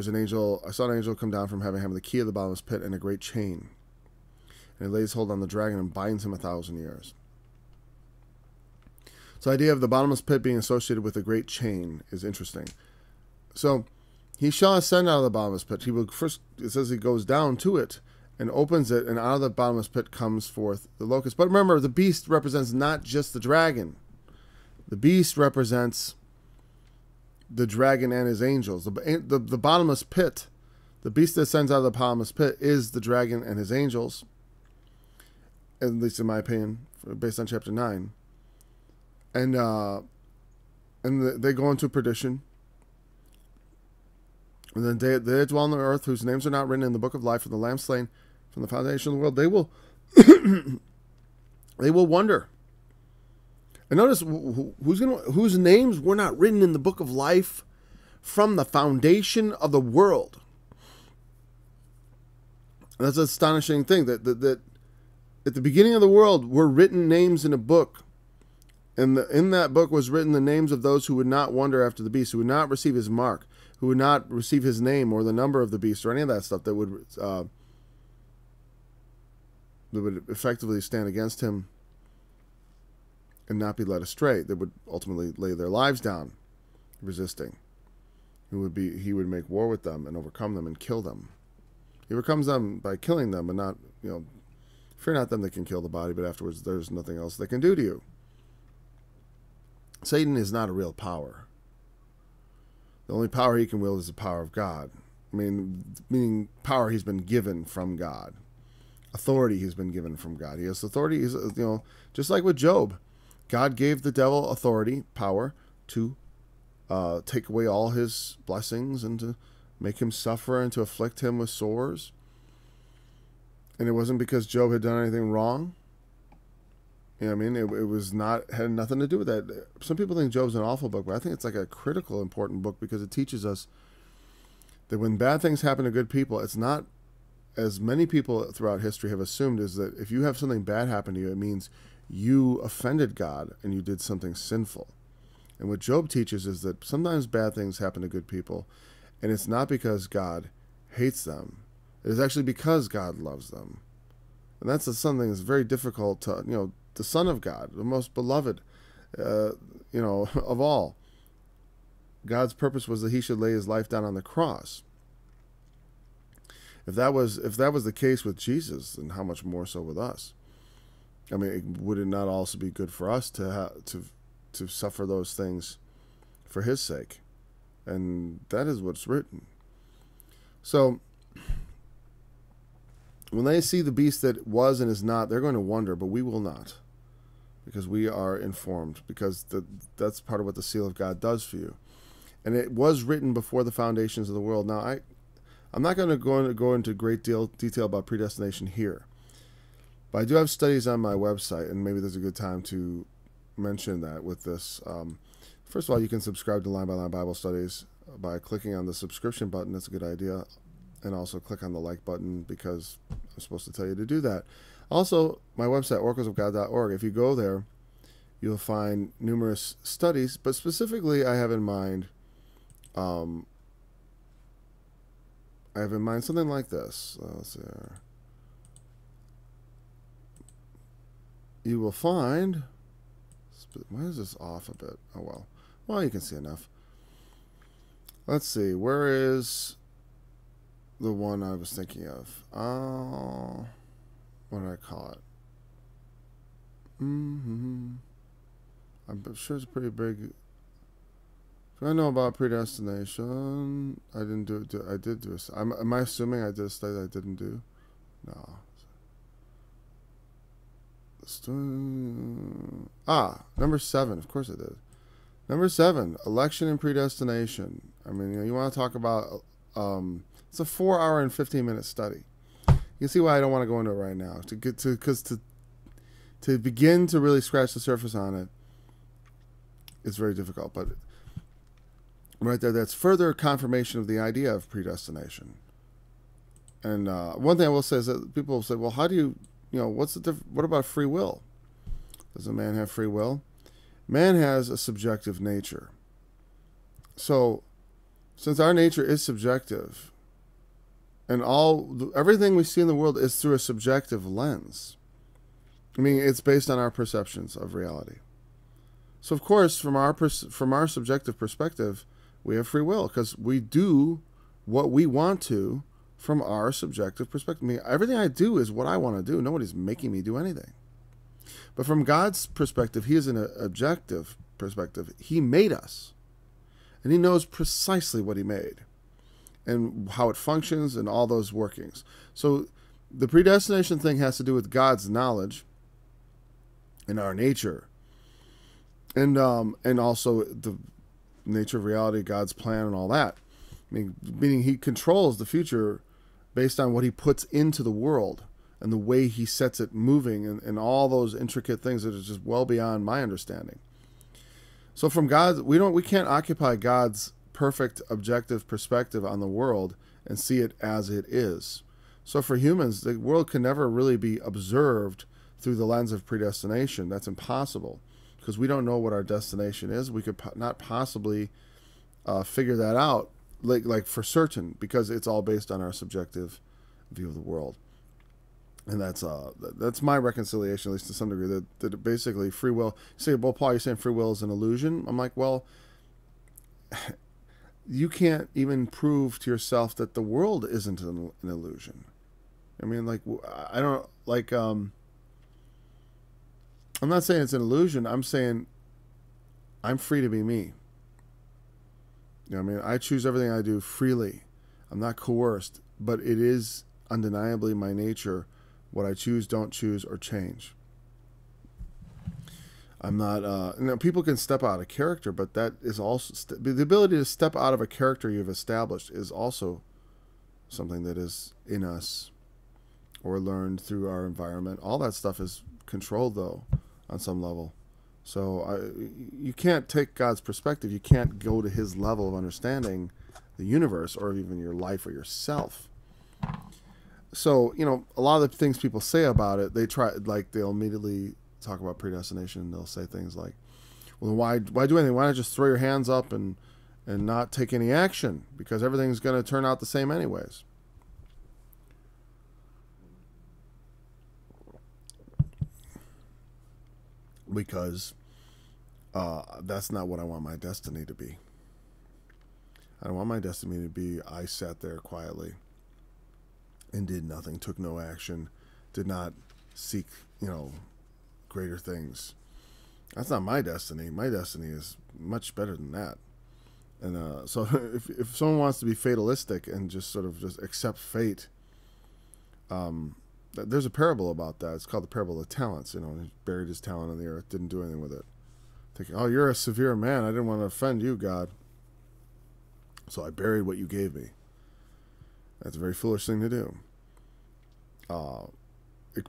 Speaker 1: an angel. I saw an angel come down from heaven, having the key of the bottomless pit and a great chain. And he lays hold on the dragon and binds him 1,000 years. So the idea of the bottomless pit being associated with a great chain is interesting. So he shall ascend out of the bottomless pit. He will first, it says he goes down to it and opens it, and out of the bottomless pit comes forth the locust. But remember, the beast represents not just the dragon. The beast represents the dragon and his angels. The bottomless pit, the beast that ascends out of the bottomless pit is the dragon and his angels, at least in my opinion, based on chapter 9. And they go into perdition. And then they dwell on the earth, whose names are not written in the book of life of the Lamb slain from the foundation of the world. They will they will wonder. And notice whose names were not written in the book of life from the foundation of the world. And that's an astonishing thing, that at the beginning of the world were written names in a book. And in that book was written the names of those who would not wander after the beast, who would not receive his mark, who would not receive his name or the number of the beast or any of that stuff that would effectively stand against him and not be led astray. They would ultimately lay their lives down resisting. He would make war with them and overcome them and kill them. He overcomes them by killing them, and not, fear not them that can kill the body, but afterwards there's nothing else they can do to you. Satan is not a real power. The only power he can wield is the power of God. Meaning power he's been given from God. Authority he's been given from God. He has authority, just like with Job. God gave the devil authority, power, to take away all his blessings and to make him suffer and to afflict him with sores. And it wasn't because Job had done anything wrong. It was had nothing to do with that. Some people think Job's an awful book, but I think it's like a critical, important book because it teaches us that when bad things happen to good people, it's not, as many people throughout history have assumed, is that if you have something bad happen to you, it means you offended God and you did something sinful. And what Job teaches is that sometimes bad things happen to good people, and it's not because God hates them. It is actually because God loves them. And that's something that's very difficult to, the Son of God, the most beloved, of all. God's purpose was that he should lay his life down on the cross. If that was the case with Jesus, then how much more so with us? Would it not also be good for us to suffer those things for his sake? And that is what's written. So when they see the beast that was and is not, they're going to wonder, but we will not, because we are informed, because that's part of what the seal of God does for you. And it was written before the foundations of the world. Now, I'm not going to go into great detail about predestination here, but I do have studies on my website, and maybe there's a good time to mention that with this. First of all, you can subscribe to Line by Line Bible Studies by clicking on the subscription button. That's a good idea. And also click on the like button, because I'm supposed to tell you to do that. Also, my website, oraclesofgod.org. If you go there, you'll find numerous studies, but specifically I have in mind something like this. Let's see here. You will find, why is this off a bit? Oh well. Well, you can see enough. Let's see, where is the one I was thinking of? What did I call it? I'm sure it's pretty big. If I know about predestination, I didn't do it. I did do it. Am I assuming I did a study that I didn't do? No. Number 7. Of course I did. Number 7, election and predestination. You want to talk about, it's a 4-hour and 15-minute study. You can see why I don't want to go into it right now. To begin to really scratch the surface on it, it's very difficult. But right there, that's further confirmation of the idea of predestination. And one thing I will say is that people will say, well, how do you, what's the what about free will? Does a man have free will? Man has a subjective nature. So, since our nature is subjective, and everything we see in the world is through a subjective lens. I mean, it's based on our perceptions of reality. So, of course, from our subjective perspective, we have free will because we do what we want to from our subjective perspective. I mean, everything I do is what I want to do. Nobody's making me do anything. But from God's perspective, he is an objective perspective. He made us. And he knows precisely what he made and how it functions and all those workings. So the predestination thing has to do with God's knowledge and our nature. And also the nature of reality, God's plan and all that. I mean, meaning he controls the future based on what he puts into the world and the way he sets it moving and all those intricate things that are just well beyond my understanding. So from God, we can't occupy God's perfect objective perspective on the world and see it as it is. So for humans, the world can never really be observed through the lens of predestination. That's impossible because we don't know what our destination is. We could not possibly figure that out like for certain because it's all based on our subjective view of the world. And that's my reconciliation, at least to some degree, that basically free will. You say, well, Paul, you're saying free will is an illusion? I'm like, well, you can't even prove to yourself that the world isn't an illusion. I mean, like, I don't, like, I'm not saying it's an illusion. I'm saying I'm free to be me. You know what I mean? I choose everything I do freely. I'm not coerced, but it is undeniably my nature what I choose, don't choose, or change. I'm not, people can step out of character, but that is also, the ability to step out of a character you've established is also something that is in us or learned through our environment. All that stuff is controlled, though, on some level. So you can't take God's perspective. You can't go to his level of understanding the universe or even your life or yourself. So, a lot of the things people say about it, they'll immediately talk about predestination. They'll say things like, well, why do anything? Why not just throw your hands up and not take any action? Because everything's going to turn out the same anyways. Because that's not what I want my destiny to be. I don't want my destiny to be I sat there quietly and did nothing, took no action, did not seek, greater things. That's not my destiny. My destiny is much better than that. And so if someone wants to be fatalistic and just sort of just accept fate, there's a parable about that. It's called the parable of the talents. He buried his talent in the earth, didn't do anything with it. Thinking, oh, you're a severe man. I didn't want to offend you, God. So I buried what you gave me. That's a very foolish thing to do.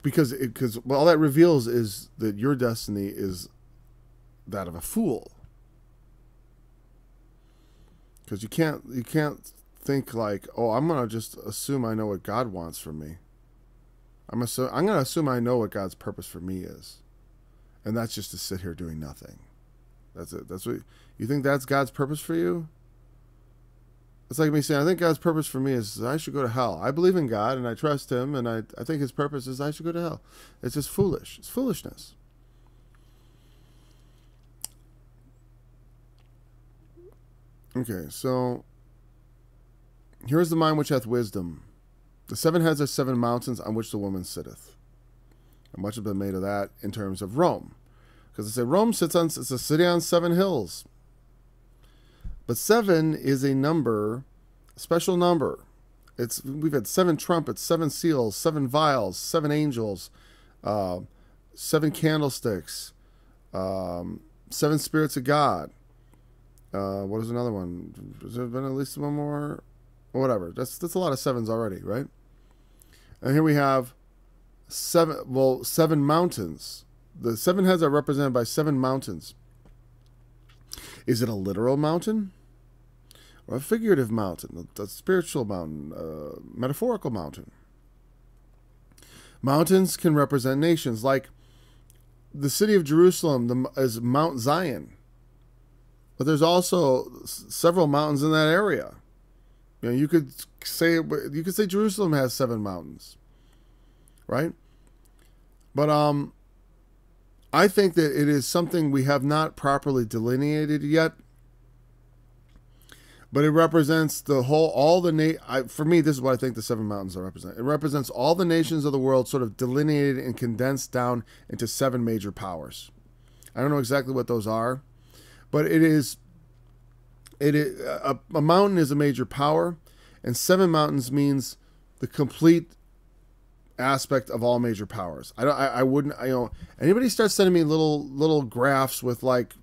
Speaker 1: Because all that reveals is that your destiny is that of a fool. Because you can't think like, oh, I'm gonna just assume I know what God wants from me. I'm gonna assume I know what God's purpose for me is, and that's just to sit here doing nothing. That's it. That's what you think. That's God's purpose for you. It's like me saying, I think God's purpose for me is I should go to hell. I believe in God and I trust him, and I think his purpose is I should go to hell. It's just foolish. It's foolishness. Okay, so here is the mind which hath wisdom. The 7 heads are 7 mountains on which the woman sitteth. And much has been made of that in terms of Rome. Because they say Rome it's a city on 7 hills. But 7 is a number, a special number. We've had 7 trumpets, 7 seals, 7 vials, 7 angels, 7 candlesticks, 7 spirits of God. What is another one? Has there been at least one more? Whatever. That's a lot of 7s already, right? And here we have 7 mountains. The 7 heads are represented by 7 mountains. Is it a literal mountain or a figurative mountain, a spiritual mountain, a metaphorical mountain? Mountains can represent nations, like the city of Jerusalem is Mount Zion, but there's also several mountains in that area. You know, you could say Jerusalem has 7 mountains, right? But I think that it is something we have not properly delineated yet. But it represents the whole, for me, this is what I think the 7 mountains represent. It represents all the nations of the world sort of delineated and condensed down into 7 major powers. I don't know exactly what those are, but a mountain is a major power, and 7 mountains means the complete aspect of all major powers. Anybody starts sending me little graphs with like,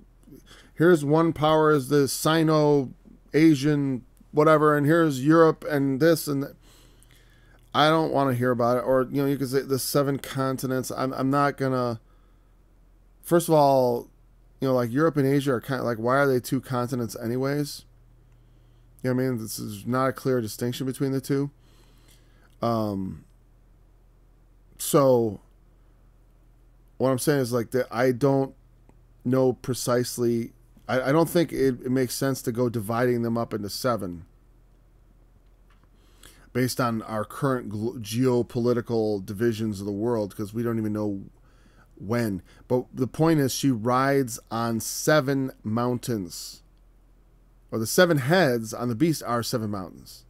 Speaker 1: here's one power is the Sino-Asian whatever, and here's Europe and this and that. I don't want to hear about it. Or, you could say the 7 continents. I'm not gonna. First of all, like Europe and Asia are kind of like, why are they 2 continents anyways? You know what I mean? This is not a clear distinction between the two. So what I'm saying is like that I don't know precisely. I don't think it makes sense to go dividing them up into 7 based on our current geopolitical divisions of the world, because we don't even know when. But the point is, she rides on 7 mountains, or the 7 heads on the beast are 7 mountains.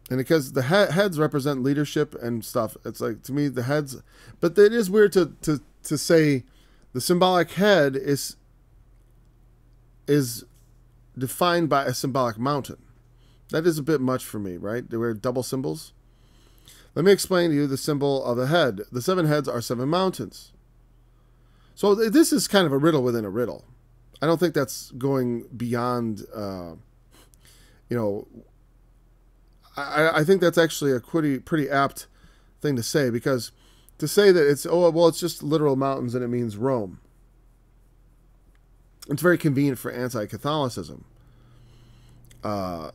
Speaker 1: And because the heads represent leadership and stuff, it's like, to me, the heads. But it is weird to say the symbolic head is defined by a symbolic mountain. That is a bit much for me, right? They were double symbols. Let me explain to you the symbol of the head. The 7 heads are 7 mountains. So this is kind of a riddle within a riddle. I don't think that's going beyond, I think that's actually a pretty apt thing to say, because to say that it's just literal mountains and it means Rome. It's very convenient for anti-Catholicism. And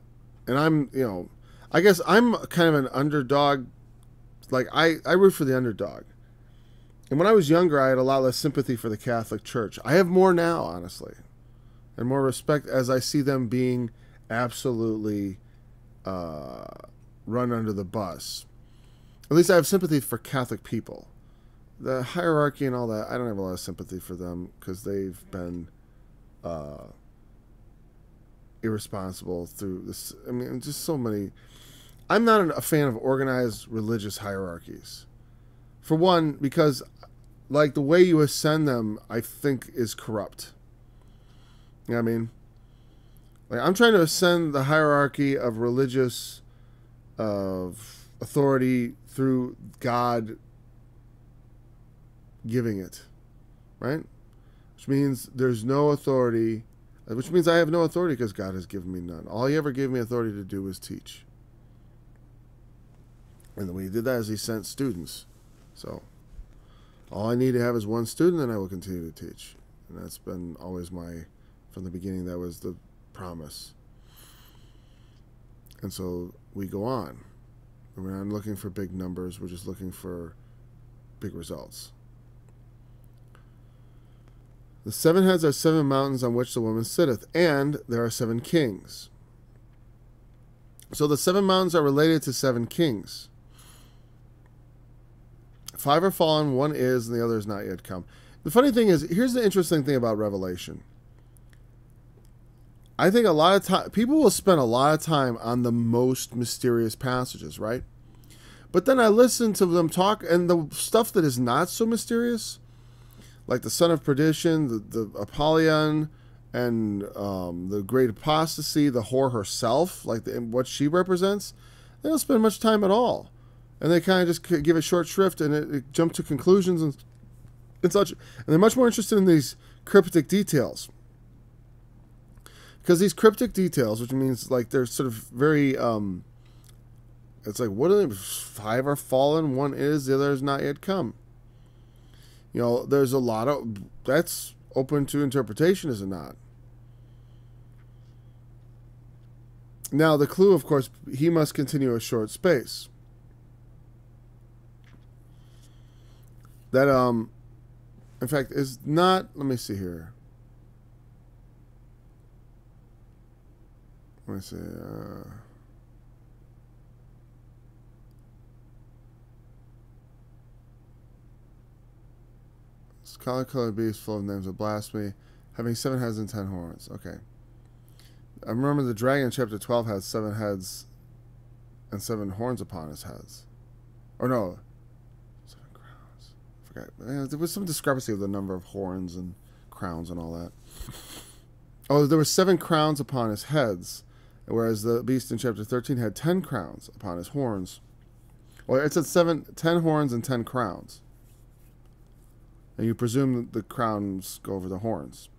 Speaker 1: I guess I'm kind of an underdog. Like, I root for the underdog. And when I was younger, I had a lot less sympathy for the Catholic Church. I have more now, honestly. And more respect as I see them being absolutely run under the bus. At least I have sympathy for Catholic people. The hierarchy and all that, I don't have a lot of sympathy for them, because they've been irresponsible through this. I mean, just so many. I'm not a fan of organized religious hierarchies. For one, because like the way you ascend them, I think is corrupt. You know what I mean? Like, I'm trying to ascend the hierarchy of religious authority through God giving it, right? Which means there's no authority, which means I have no authority because God has given me none. All he ever gave me authority to do was teach. And the way he did that is he sent students. So all I need to have is one student, and I will continue to teach. And that's been always from the beginning, that was the promise. And so we go on. We're not looking for big numbers. We're just looking for big results. The 7 heads are 7 mountains on which the woman sitteth, and there are 7 kings. So the 7 mountains are related to 7 kings. 5 are fallen, 1 is, and the other is not yet come. The funny thing is, here's the interesting thing about Revelation. I think a lot of time, people will spend a lot of time on the most mysterious passages, right? But then I listen to them talk, and the stuff that is not so mysterious, like the son of perdition, the Apollyon, and the great apostasy, the whore herself, like what she represents, they don't spend much time at all. And they kind of just give a short shrift, and it jump to conclusions and such. And they're much more interested in these cryptic details. Because these cryptic details, which means like they're sort of very, it's like, what are they? 5 are fallen, 1 is, the other is not yet come. There's a lot of, that's open to interpretation, is it not? Now, the clue, of course, he must continue a short space. That, in fact, is not... Let me see here. Let me see. Scarlet colored beast full of names of blasphemy, having 7 heads and 10 horns. Okay. I remember the dragon in chapter 12 had 7 heads and 7 horns upon his heads. Or no, 7 crowns. I forgot. There was some discrepancy of the number of horns and crowns and all that. Oh, there were 7 crowns upon his heads, whereas the beast in chapter 13 had 10 crowns upon his horns. Or it said 10 horns and 10 crowns. And you presume that the crowns go over the horns.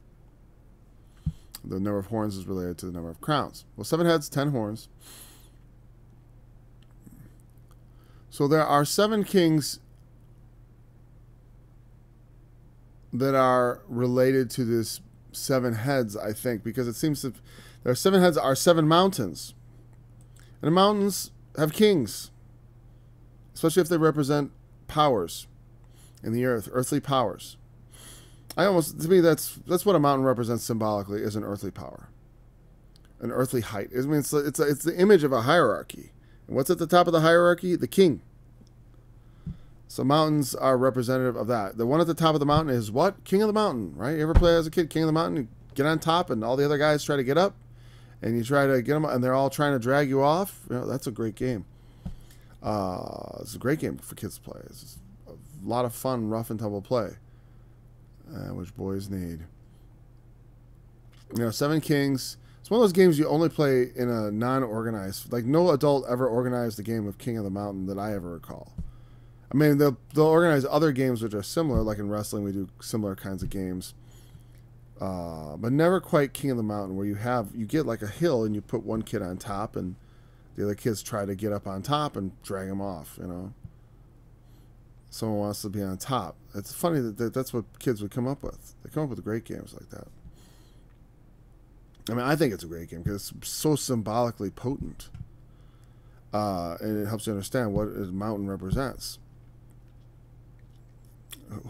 Speaker 1: The number of horns is related to the number of crowns. Well, 7 heads, 10 horns. So there are 7 kings that are related to this 7 heads, I think, because it seems that there are 7 heads are 7 mountains. And the mountains have kings, especially if they represent powers in the earth, earthly powers. To me, that's what a mountain represents symbolically, is an earthly power, an earthly height. I mean, it's the image of a hierarchy. And what's at the top of the hierarchy? The king. So mountains are representative of that. The one at the top of the mountain is what? King of the mountain, right? You ever play as a kid, King of the Mountain? You get on top, and all the other guys try to get up, and you try to get them, and they're all trying to drag you off. You know, that's a great game. It's a great game for kids to play. It's a lot of fun, rough and tumble play. Which boys need. You know, 7 Kings. It's one of those games you only play in a non-organized. Like, no adult ever organized a game of King of the Mountain that I ever recall. I mean, they'll organize other games which are similar. Like in wrestling, we do similar kinds of games. But never quite King of the Mountain, where you get like a hill and you put one kid on top and the other kids try to get up on top and drag him off, you know. Someone wants to be on top. It's funny that that's what kids would come up with. They come up with great games like that. I mean, I think it's a great game because it's so symbolically potent. And it helps you understand what a mountain represents.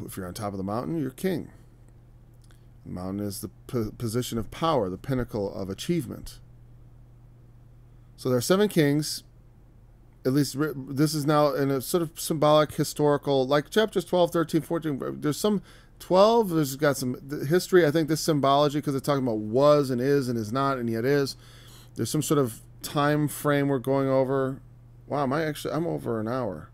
Speaker 1: If you're on top of the mountain, you're king. The mountain is the position of power, the pinnacle of achievement. So there are 7 kings. At least this is now in a sort of symbolic, historical, like chapters 12, 13, 14. There's some 12. There's got some history. I think this symbology, because it's talking about was and is not and yet is. There's some sort of time frame we're going over. Wow, I'm over an hour.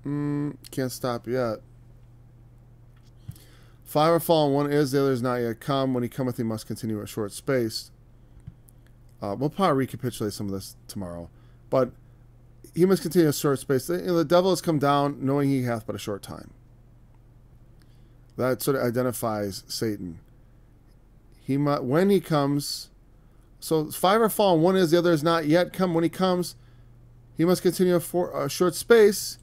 Speaker 1: Can't stop yet. 5 are fallen, 1 is, the other is not yet come. When he cometh, he must continue a short space. We'll probably recapitulate some of this tomorrow. But he must continue a short space. The devil has come down, knowing he hath but a short time. That sort of identifies Satan. When he comes... So 5 are fallen, 1 is, the other is not yet come. When he comes, he must continue a short space.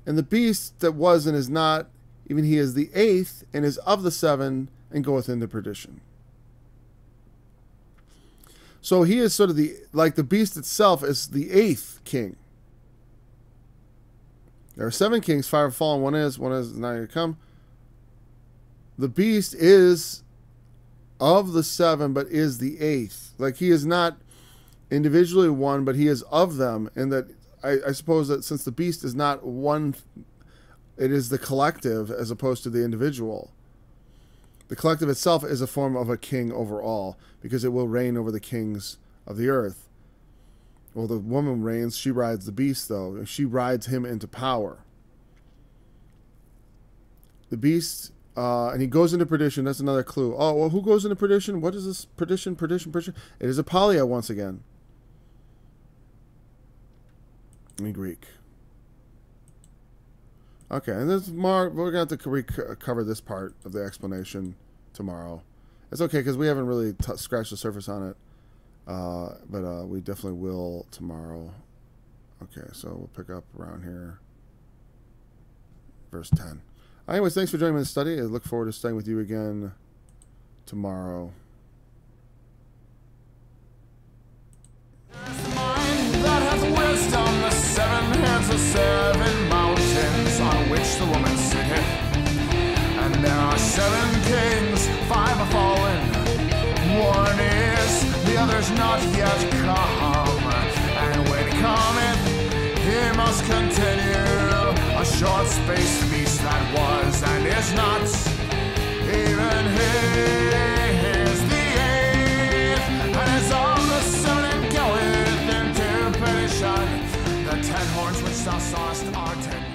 Speaker 1: And the beast that was and is not, even he is the 8th, and is of the 7, and goeth into perdition. So he is sort of like the beast itself is the 8th king. There are 7 kings, 5 are fallen, 1 is not yet come. The beast is of the 7, but is the 8th. Like, he is not individually one, but he is of them. And that I suppose that since the beast is not one, it is the collective as opposed to the individual. The collective itself is a form of a king overall, because it will reign over the kings of the earth. Well, the woman reigns, she rides the beast, though. She rides him into power. The beast, and he goes into perdition. That's another clue. Oh, well, who goes into perdition? What is this? Perdition. It is Apolia once again. In Greek. Okay, and there's more. We're going to have to cover this part of the explanation tomorrow. It's okay, because we haven't really scratched the surface on it. But we definitely will tomorrow. Okay, so we'll pick up around here. Verse 10. Anyways, thanks for joining me in the study. I look forward to staying with you again tomorrow.
Speaker 2: That has wisdom, the 7 heads of 7 mountains on which the woman sitteth. And there are 7 kings, 5 are fallen, 1 is, the other's not yet come. And when he cometh, he must continue a short space peace that was and is not. Even he is the 8th, and is on the 7 and goeth into perdition. The 10 horns which thou sawest are 10